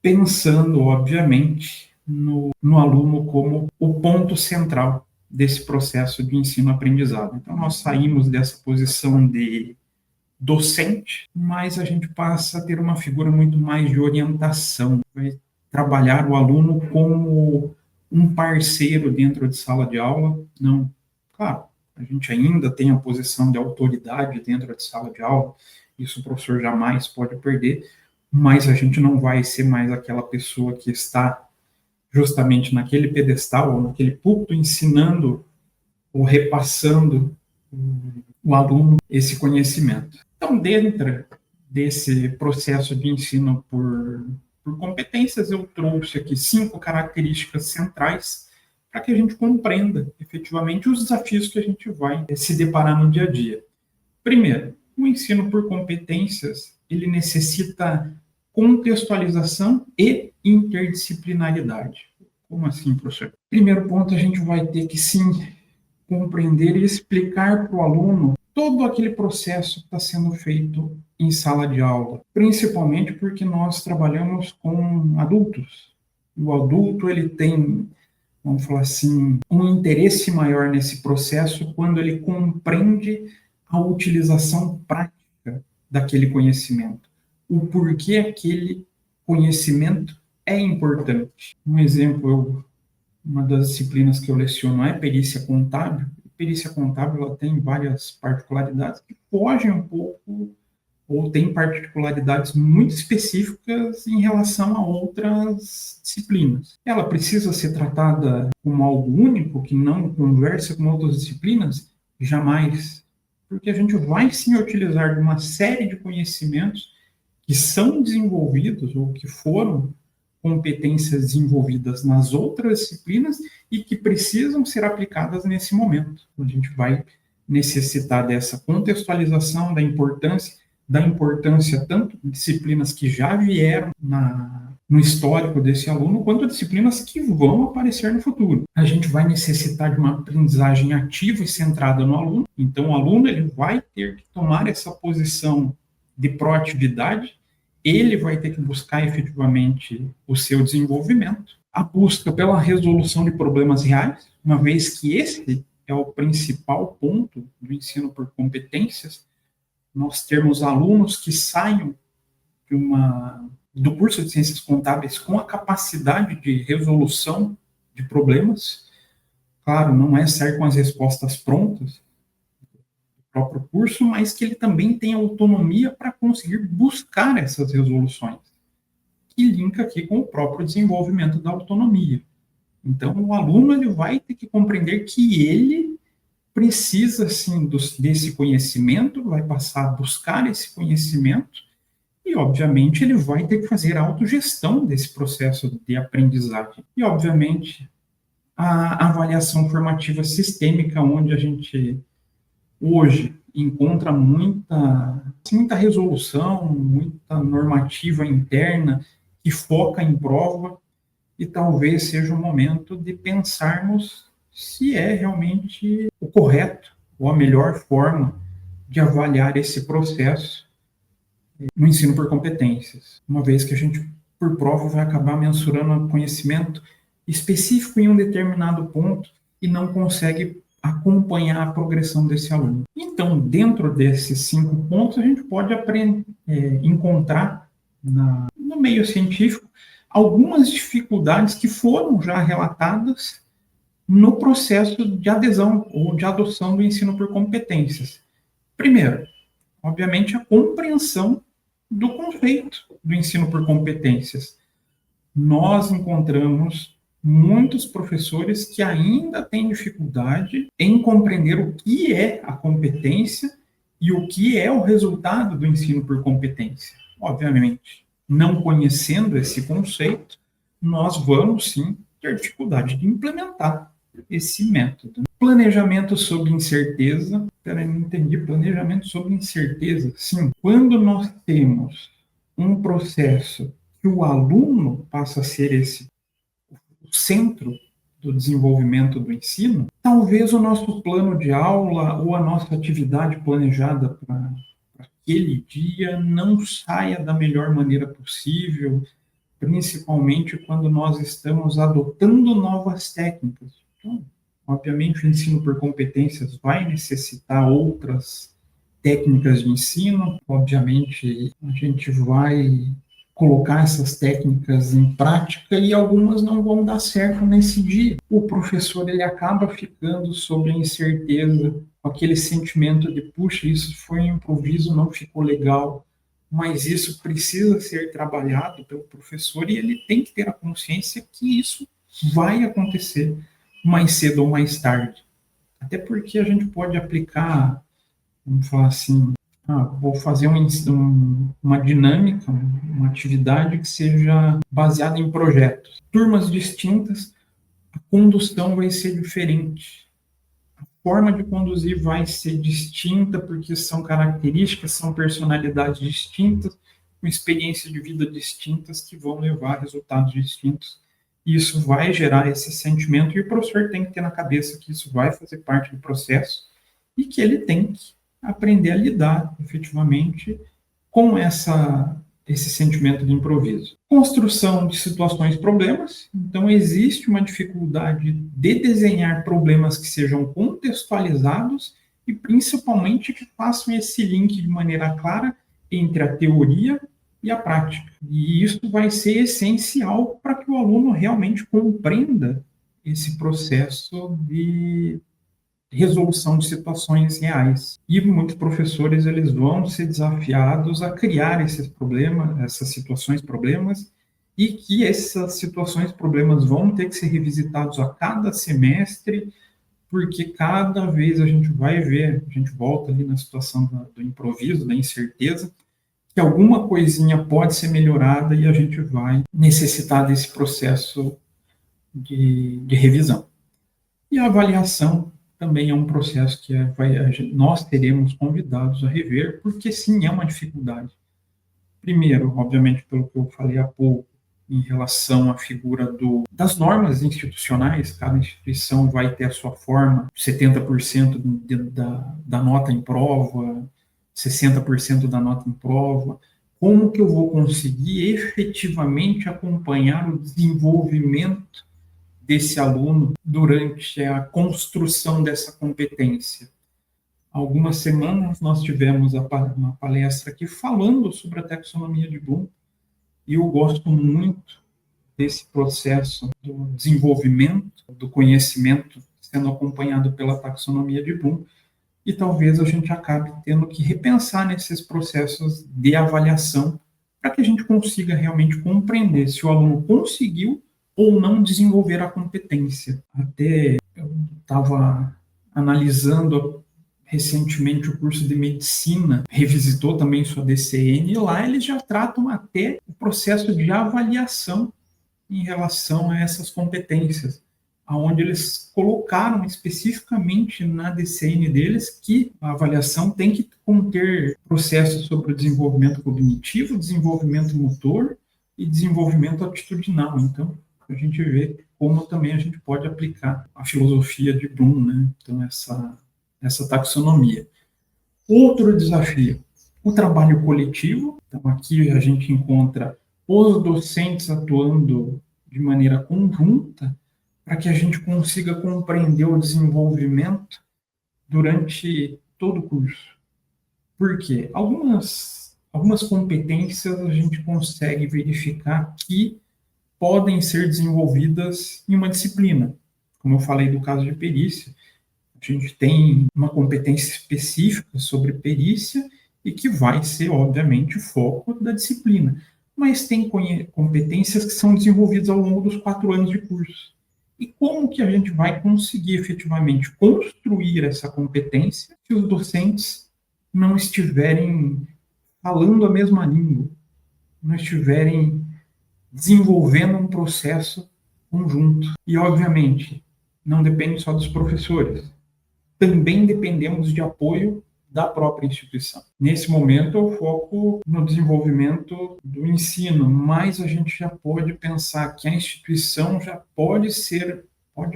pensando, obviamente, no aluno como o ponto central desse processo de ensino-aprendizado. Então, nós saímos dessa posição de docente, mas a gente passa a ter uma figura muito mais de orientação, vai trabalhar o aluno como um parceiro dentro de sala de aula. Não, claro, a gente ainda tem a posição de autoridade dentro de sala de aula, isso o professor jamais pode perder, mas a gente não vai ser mais aquela pessoa que está justamente naquele pedestal, ou naquele púlpito, ensinando ou repassando o aluno esse conhecimento. Então, dentro desse processo de ensino por competências, eu trouxe aqui 5 características centrais para que a gente compreenda efetivamente os desafios que a gente vai se deparar no dia a dia. Primeiro, o ensino por competências, ele necessita contextualização e interdisciplinaridade. Como assim, professor? Primeiro ponto, a gente vai ter que, sim, compreender e explicar para o aluno todo aquele processo que está sendo feito em sala de aula, principalmente porque nós trabalhamos com adultos. O adulto, ele tem, vamos falar assim, um interesse maior nesse processo quando ele compreende a utilização prática daquele conhecimento, o porquê aquele conhecimento é importante. Um exemplo, uma das disciplinas que eu leciono é perícia contábil. Perícia contábil, ela tem várias particularidades que fogem um pouco, ou tem particularidades muito específicas em relação a outras disciplinas. Ela precisa ser tratada como algo único, que não conversa com outras disciplinas? Jamais. Porque a gente vai sim utilizar de uma série de conhecimentos que são desenvolvidos, ou que foram competências desenvolvidas nas outras disciplinas e que precisam ser aplicadas nesse momento. A gente vai necessitar dessa contextualização da importância tanto de disciplinas que já vieram no histórico desse aluno, quanto disciplinas que vão aparecer no futuro. A gente vai necessitar de uma aprendizagem ativa e centrada no aluno. Então, o aluno ele vai ter que tomar essa posição de proatividade, ele vai ter que buscar efetivamente o seu desenvolvimento, a busca pela resolução de problemas reais, uma vez que esse é o principal ponto do ensino por competências, nós termos alunos que saiam do curso de Ciências Contábeis com a capacidade de resolução de problemas. Claro, não é sair com as respostas prontas do próprio curso, mas que ele também tem autonomia para conseguir buscar essas resoluções, que linka aqui com o próprio desenvolvimento da autonomia. Então, o aluno ele vai ter que compreender que ele precisa, sim, desse conhecimento, vai passar a buscar esse conhecimento e, obviamente, ele vai ter que fazer a autogestão desse processo de aprendizagem. E, obviamente, a avaliação formativa sistêmica, onde a gente hoje encontra muita resolução, muita normativa interna que foca em prova, e talvez seja o momento de pensarmos se é realmente o correto ou a melhor forma de avaliar esse processo no ensino por competências, uma vez que a gente, por prova, vai acabar mensurando conhecimento específico em um determinado ponto e não consegue acompanhar a progressão desse aluno. Então, dentro desses 5 pontos, a gente pode encontrar no meio científico algumas dificuldades que foram já relatadas no processo de adesão ou de adoção do ensino por competências. Primeiro, obviamente, a compreensão do conceito do ensino por competências. Nós encontramos muitos professores que ainda têm dificuldade em compreender o que é a competência e o que é o resultado do ensino por competência. Obviamente, não conhecendo esse conceito, nós vamos sim ter dificuldade de implementar esse método. Planejamento sob incerteza. Peraí, não entendi. Planejamento sob incerteza. Sim, quando nós temos um processo que o aluno passa a ser o centro do desenvolvimento do ensino, talvez o nosso plano de aula ou a nossa atividade planejada para aquele dia não saia da melhor maneira possível, principalmente quando nós estamos adotando novas técnicas. Então, obviamente, o ensino por competências vai necessitar outras técnicas de ensino. Obviamente, a gente vai colocar essas técnicas em prática e algumas não vão dar certo nesse dia. O professor ele acaba ficando sob a incerteza, com aquele sentimento de, puxa, isso foi um improviso, não ficou legal, mas isso precisa ser trabalhado pelo professor e ele tem que ter a consciência que isso vai acontecer mais cedo ou mais tarde. Até porque a gente pode aplicar, vamos falar assim, vou fazer uma dinâmica, uma atividade que seja baseada em projetos. Turmas distintas, a condução vai ser diferente. A forma de conduzir vai ser distinta, porque são características, são personalidades distintas, com experiências de vida distintas, que vão levar a resultados distintos. E isso vai gerar esse sentimento, e o professor tem que ter na cabeça que isso vai fazer parte do processo, e que ele tem que aprender a lidar, efetivamente, com esse sentimento de improviso. Construção de situações problemas. Então, existe uma dificuldade de desenhar problemas que sejam contextualizados e, principalmente, que façam esse link de maneira clara entre a teoria e a prática. E isso vai ser essencial para que o aluno realmente compreenda esse processo de resolução de situações reais. E muitos professores eles vão ser desafiados a criar esses problemas, essas situações problemas, e que essas situações problemas vão ter que ser revisitados a cada semestre, porque cada vez a gente vai ver, a gente volta ali na situação do improviso, da incerteza, que alguma coisinha pode ser melhorada e a gente vai necessitar desse processo de revisão. E a avaliação também é um processo que nós teremos convidados a rever, porque sim, é uma dificuldade. Primeiro, obviamente, pelo que eu falei há pouco, em relação à figura das normas institucionais, cada instituição vai ter a sua forma, 70% da nota em prova, 60% da nota em prova. Como que eu vou conseguir efetivamente acompanhar o desenvolvimento desse aluno durante a construção dessa competência? Algumas semanas nós tivemos uma palestra aqui falando sobre a taxonomia de Bloom, e eu gosto muito desse processo do desenvolvimento do conhecimento sendo acompanhado pela taxonomia de Bloom, e talvez a gente acabe tendo que repensar nesses processos de avaliação para que a gente consiga realmente compreender se o aluno conseguiu ou não desenvolver a competência. Até eu estava analisando recentemente o curso de medicina, revisitou também sua DCN, e lá eles já tratam até o processo de avaliação em relação a essas competências. onde eles colocaram especificamente na DCN deles que a avaliação tem que conter processos sobre o desenvolvimento cognitivo, desenvolvimento motor e desenvolvimento atitudinal. Então, a gente vê como também a gente pode aplicar a filosofia de Bloom, né? Então, essa taxonomia. Outro desafio, o trabalho coletivo. Então, aqui a gente encontra os docentes atuando de maneira conjunta para que a gente consiga compreender o desenvolvimento durante todo o curso. Por quê? Algumas competências a gente consegue verificar que podem ser desenvolvidas em uma disciplina. Como eu falei do caso de perícia, a gente tem uma competência específica sobre perícia e que vai ser, obviamente, o foco da disciplina. Mas tem competências que são desenvolvidas ao longo dos 4 anos de curso. E como que a gente vai conseguir efetivamente construir essa competência se os docentes não estiverem falando a mesma língua, não estiverem desenvolvendo um processo conjunto? E, obviamente, não depende só dos professores. Também dependemos de apoio da própria instituição. Nesse momento, eu foco no desenvolvimento do ensino, mas a gente já pode pensar que a instituição já pode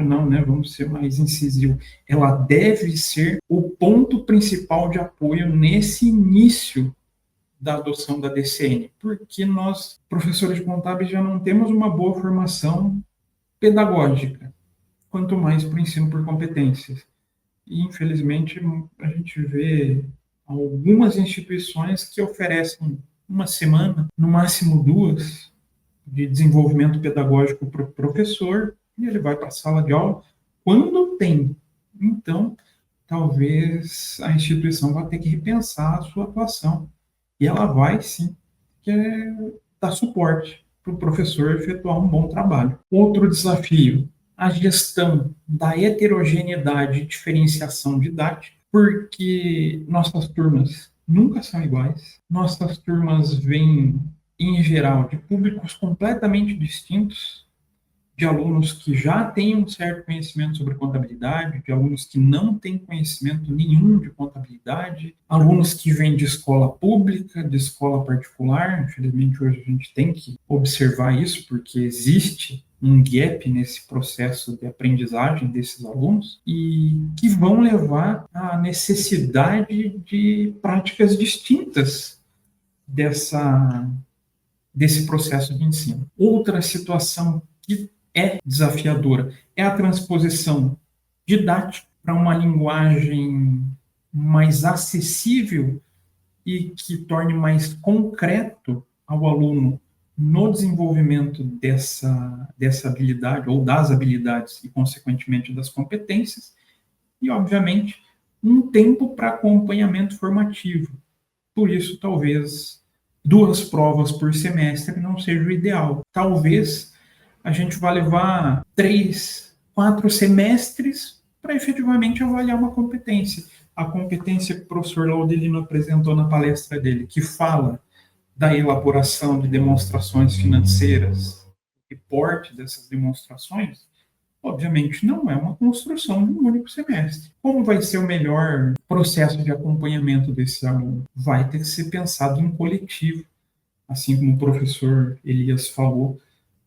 não, né? Vamos ser mais incisivos. Ela deve ser o ponto principal de apoio nesse início da adoção da DCN, porque nós, professores contábeis, já não temos uma boa formação pedagógica, quanto mais para o ensino por competências. E, infelizmente, a gente vê algumas instituições que oferecem uma semana, no máximo 2, de desenvolvimento pedagógico para o professor, e ele vai para a sala de aula quando tem. Então, talvez a instituição vá ter que repensar a sua atuação. E ela vai, sim, dar suporte para o professor efetuar um bom trabalho. Outro desafio, a gestão da heterogeneidade e diferenciação didática, porque nossas turmas nunca são iguais. Nossas turmas vêm, em geral, de públicos completamente distintos, de alunos que já têm um certo conhecimento sobre contabilidade, de alunos que não têm conhecimento nenhum de contabilidade, alunos que vêm de escola pública, de escola particular. Infelizmente, hoje a gente tem que observar isso, porque existe um gap nesse processo de aprendizagem desses alunos e que vão levar à necessidade de práticas distintas desse processo de ensino. Outra situação que é desafiadora é a transposição didática para uma linguagem mais acessível e que torne mais concreto ao aluno no desenvolvimento dessa habilidade ou das habilidades e, consequentemente, das competências e, obviamente, um tempo para acompanhamento formativo. Por isso, talvez 2 provas por semestre não seja o ideal. Talvez a gente vai levar 3, 4 semestres para efetivamente avaliar uma competência. A competência que o professor Laudelino apresentou na palestra dele, que fala da elaboração de demonstrações financeiras, reporte dessas demonstrações, obviamente não é uma construção de um único semestre. Como vai ser o melhor processo de acompanhamento desse aluno? Vai ter que ser pensado em coletivo, assim como o professor Elias falou,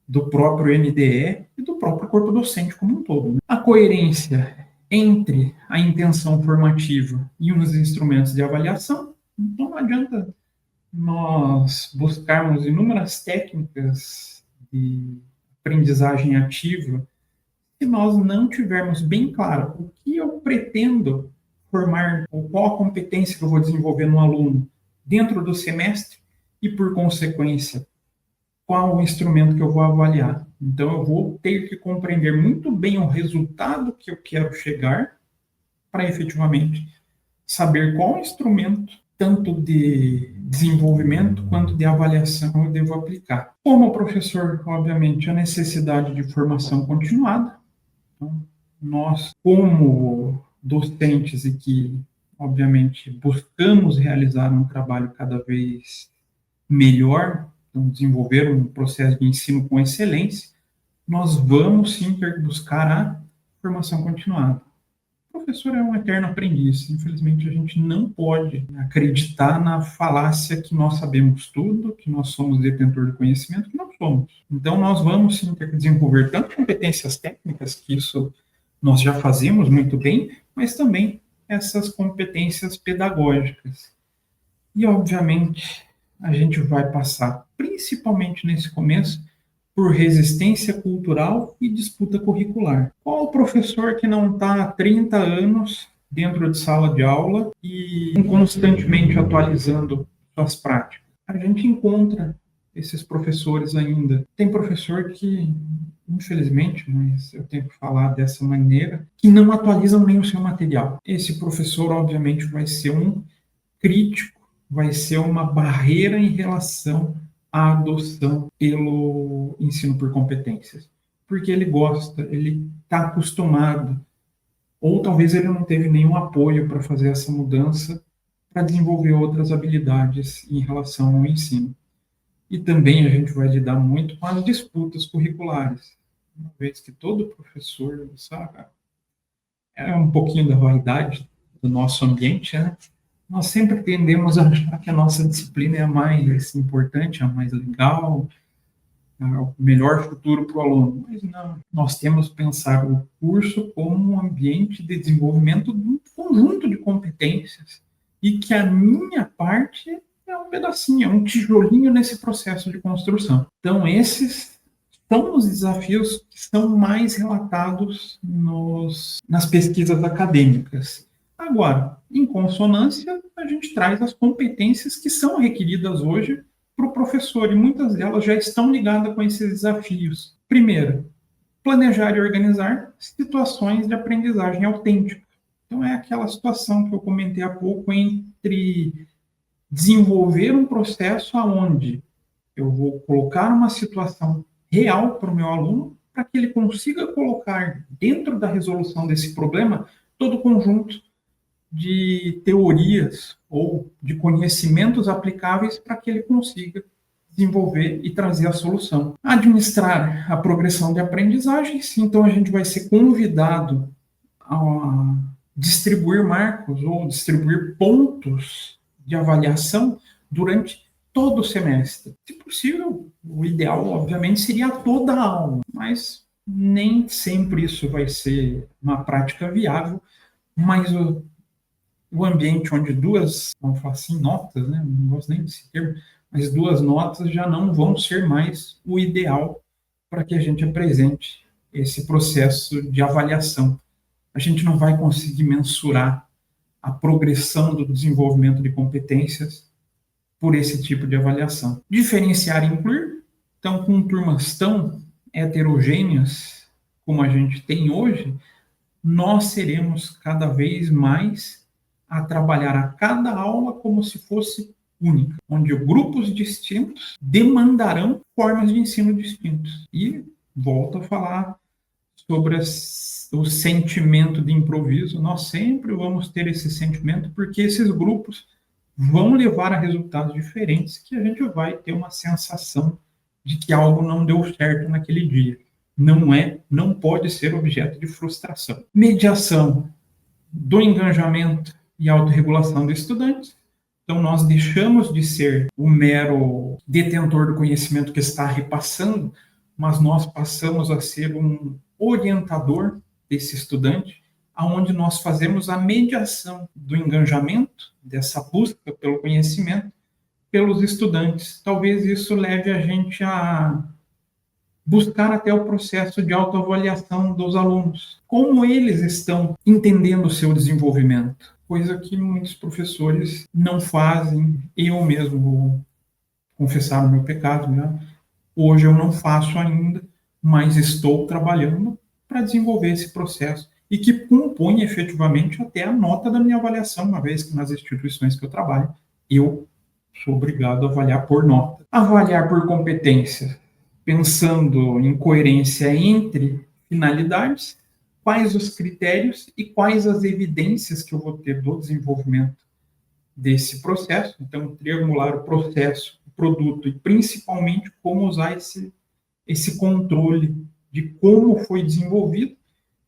do próprio NDE e do próprio corpo docente como um todo. A coerência entre a intenção formativa e os instrumentos de avaliação, então não adianta nós buscarmos inúmeras técnicas de aprendizagem ativa se nós não tivermos bem claro o que eu pretendo formar, ou qual a competência que eu vou desenvolver no aluno dentro do semestre e, por consequência, qual o instrumento que eu vou avaliar. Então, eu vou ter que compreender muito bem o resultado que eu quero chegar para, efetivamente, saber qual instrumento, tanto de desenvolvimento quanto de avaliação, eu devo aplicar. Como professor, obviamente, a necessidade de formação continuada. Então, nós, como docentes e que, obviamente, buscamos realizar um trabalho cada vez melhor, então, desenvolver um processo de ensino com excelência, nós vamos sim ter que buscar a formação continuada. O professor é um eterno aprendiz. Infelizmente, a gente não pode acreditar na falácia que nós sabemos tudo, que nós somos detentor de conhecimento, que não somos. Então, nós vamos sim ter que desenvolver tanto competências técnicas, que isso nós já fazemos muito bem, mas também essas competências pedagógicas. E, obviamente, a gente vai passar, principalmente nesse começo, por resistência cultural e disputa curricular. Qual o professor que não está há 30 anos dentro de sala de aula e constantemente atualizando suas práticas? A gente encontra esses professores ainda. Tem professor que, infelizmente, mas eu tenho que falar dessa maneira, que não atualizam nem o seu material. Esse professor, obviamente, vai ser um crítico, vai ser uma barreira em relação à adoção pelo ensino por competências. Porque ele gosta, ele está acostumado, ou talvez ele não teve nenhum apoio para fazer essa mudança, para desenvolver outras habilidades em relação ao ensino. E também a gente vai lidar muito com as disputas curriculares, uma vez que todo professor, sabe, é um pouquinho da vaidade do nosso ambiente, né? Nós sempre tendemos a achar que a nossa disciplina é a mais importante, a mais legal, o melhor futuro para o aluno. Mas não, nós temos que pensar o curso como um ambiente de desenvolvimento de um conjunto de competências e que a minha parte é um pedacinho, é um tijolinho nesse processo de construção. Então, esses são os desafios que são mais relatados nas pesquisas acadêmicas. Agora, em consonância, a gente traz as competências que são requeridas hoje para o professor, e muitas delas já estão ligadas com esses desafios. Primeiro, planejar e organizar situações de aprendizagem autêntica. Então, é aquela situação que eu comentei há pouco entre desenvolver um processo onde eu vou colocar uma situação real para o meu aluno, para que ele consiga colocar dentro da resolução desse problema todo o conjunto de teorias ou de conhecimentos aplicáveis para que ele consiga desenvolver e trazer a solução. Administrar a progressão de aprendizagens, então a gente vai ser convidado a distribuir marcos ou distribuir pontos de avaliação durante todo o semestre. Se possível, o ideal, obviamente, seria toda a aula, mas nem sempre isso vai ser uma prática viável, mas o ambiente onde duas, vamos falar assim, notas, né? Não gosto nem desse termo, mas duas notas já não vão ser mais o ideal para que a gente apresente esse processo de avaliação. A gente não vai conseguir mensurar a progressão do desenvolvimento de competências por esse tipo de avaliação. Diferenciar e incluir, então, com turmas tão heterogêneas como a gente tem hoje, nós seremos cada vez mais a trabalhar a cada aula como se fosse única, onde grupos distintos demandarão formas de ensino distintos. E volto a falar sobre o sentimento de improviso. Nós sempre vamos ter esse sentimento, porque esses grupos vão levar a resultados diferentes, que a gente vai ter uma sensação de que algo não deu certo naquele dia. Não pode ser objeto de frustração. Mediação do engajamento e autorregulação dos estudantes. Então, nós deixamos de ser o mero detentor do conhecimento que está repassando, mas nós passamos a ser um orientador desse estudante, aonde nós fazemos a mediação do engajamento, dessa busca pelo conhecimento, pelos estudantes. Talvez isso leve a gente a buscar até o processo de autoavaliação dos alunos. Como eles estão entendendo o seu desenvolvimento? Coisa que muitos professores não fazem. Eu mesmo vou confessar o meu pecado, né? Hoje eu não faço ainda, mas estou trabalhando para desenvolver esse processo e que compõe efetivamente até a nota da minha avaliação, uma vez que nas instituições que eu trabalho, eu sou obrigado a avaliar por nota. Avaliar por competência, pensando em coerência entre finalidades, quais os critérios e quais as evidências que eu vou ter do desenvolvimento desse processo. Então, triangular o processo, o produto e principalmente como usar esse controle de como foi desenvolvido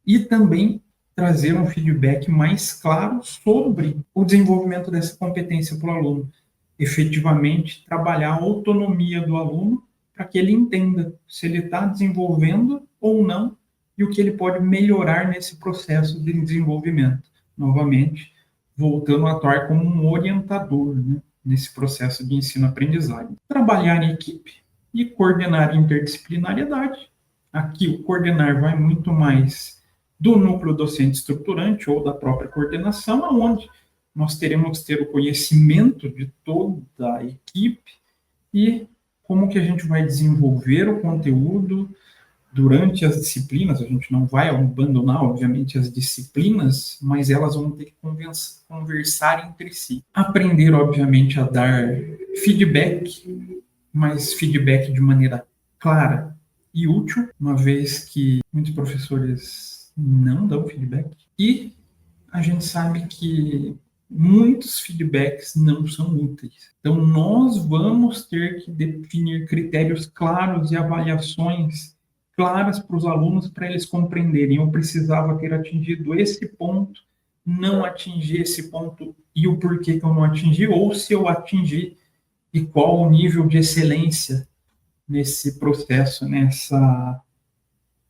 e também trazer um feedback mais claro sobre o desenvolvimento dessa competência para o aluno. Efetivamente, trabalhar a autonomia do aluno para que ele entenda se ele está desenvolvendo ou não e o que ele pode melhorar nesse processo de desenvolvimento. Novamente, voltando a atuar como um orientador, né, nesse processo de ensino-aprendizagem. Trabalhar em equipe e coordenar interdisciplinariedade. Aqui o coordenar vai muito mais do núcleo docente estruturante ou da própria coordenação, onde nós teremos que ter o conhecimento de toda a equipe e como que a gente vai desenvolver o conteúdo durante as disciplinas. A gente não vai abandonar, obviamente, as disciplinas, mas elas vão ter que conversar entre si. Aprender, obviamente, a dar feedback, mas feedback de maneira clara e útil, uma vez que muitos professores não dão feedback. E a gente sabe que muitos feedbacks não são úteis. Então, nós vamos ter que definir critérios claros e avaliações claras para os alunos, para eles compreenderem. Eu precisava ter atingido esse ponto, não atingi esse ponto e o porquê que eu não atingi, ou se eu atingi e qual o nível de excelência nesse processo,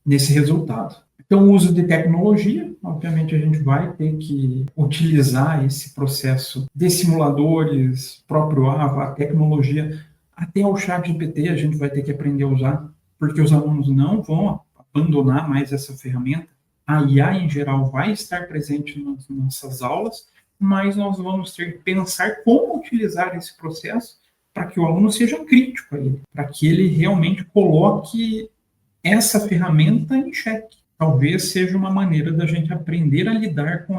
nesse resultado. Então, o uso de tecnologia, obviamente a gente vai ter que utilizar esse processo de simuladores, próprio AVA, a tecnologia, até o ChatGPT a gente vai ter que aprender a usar, porque os alunos não vão abandonar mais essa ferramenta. A IA, em geral, vai estar presente nas nossas aulas, mas nós vamos ter que pensar como utilizar esse processo para que o aluno seja crítico a ele, para que ele realmente coloque essa ferramenta em xeque. Talvez seja uma maneira da gente aprender a lidar com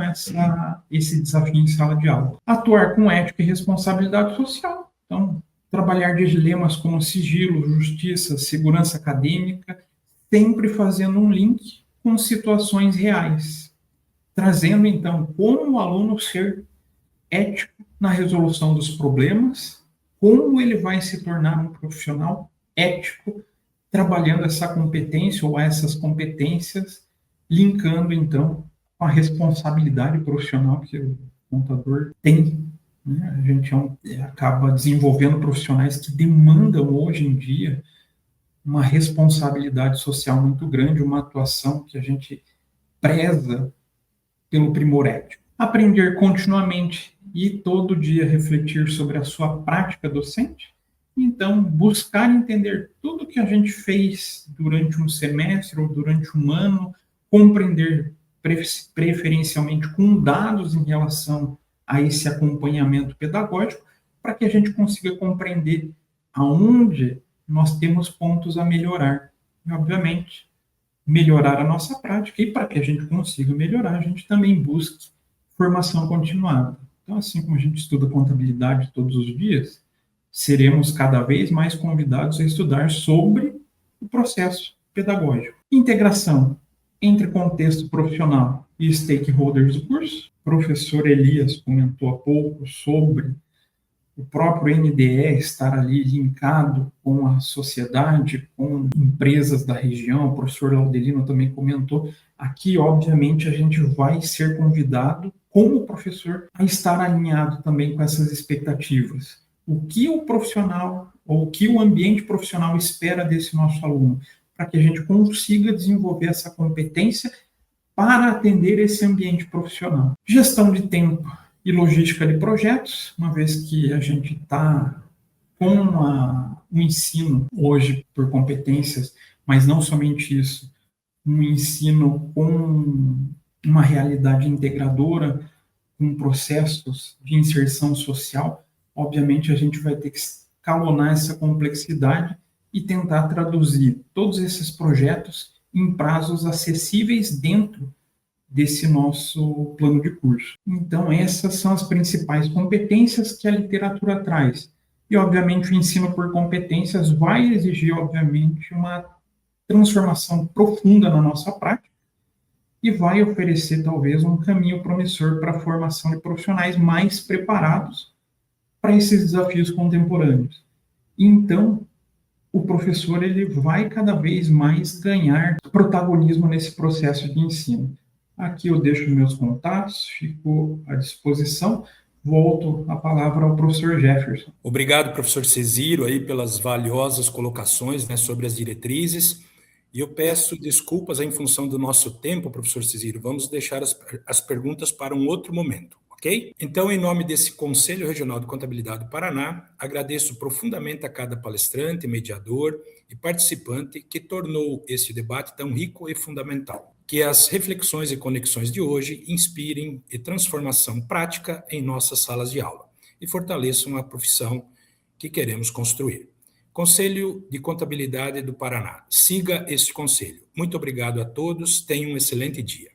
esse desafio em sala de aula. Atuar com ética e responsabilidade social. Então, trabalhar de dilemas como sigilo, justiça, segurança acadêmica, sempre fazendo um link com situações reais, trazendo, então, como o aluno ser ético na resolução dos problemas, como ele vai se tornar um profissional ético, trabalhando essa competência ou essas competências, linkando, então, com a responsabilidade profissional que o contador tem. Né? A gente acaba desenvolvendo profissionais que demandam, hoje em dia, uma responsabilidade social muito grande, uma atuação que a gente preza pelo primor ético. Aprender continuamente e todo dia refletir sobre a sua prática docente. Então, buscar entender tudo que a gente fez durante um semestre ou durante um ano, compreender preferencialmente com dados em relação a esse acompanhamento pedagógico, para que a gente consiga compreender aonde nós temos pontos a melhorar. E, obviamente, melhorar a nossa prática. E para que a gente consiga melhorar, a gente também busque formação continuada. Então, assim como a gente estuda contabilidade todos os dias, seremos cada vez mais convidados a estudar sobre o processo pedagógico. Integração entre contexto profissional e stakeholders do curso. O professor Elias comentou há pouco sobre o próprio NDE estar ali linkado com a sociedade, com empresas da região. O professor Laudelino também comentou. Aqui, obviamente, a gente vai ser convidado, como professor, a estar alinhado também com essas expectativas. O que o profissional, ou o que o ambiente profissional espera desse nosso aluno, para que a gente consiga desenvolver essa competência para atender esse ambiente profissional. Gestão de tempo e logística de projetos, uma vez que a gente está com o ensino hoje por competências, mas não somente isso, um ensino com uma realidade integradora, com processos de inserção social. Obviamente, a gente vai ter que escalonar essa complexidade e tentar traduzir todos esses projetos em prazos acessíveis dentro desse nosso plano de curso. Então, essas são as principais competências que a literatura traz. E, obviamente, o ensino por competências vai exigir, obviamente, uma transformação profunda na nossa prática e vai oferecer, talvez, um caminho promissor para a formação de profissionais mais preparados para esses desafios contemporâneos. Então, o professor ele vai cada vez mais ganhar protagonismo nesse processo de ensino. Aqui eu deixo meus contatos, fico à disposição. Volto a palavra ao professor Jefferson. Obrigado, professor Cesiro, aí pelas valiosas colocações, né, sobre as diretrizes. E eu peço desculpas em função do nosso tempo, professor Cesiro. Vamos deixar as perguntas para um outro momento, ok? Então, em nome desse Conselho Regional de Contabilidade do Paraná, agradeço profundamente a cada palestrante, mediador e participante que tornou este debate tão rico e fundamental. Que as reflexões e conexões de hoje inspirem e transformação prática em nossas salas de aula e fortaleçam a profissão que queremos construir. Conselho de Contabilidade do Paraná. Siga este conselho. Muito obrigado a todos. Tenham um excelente dia.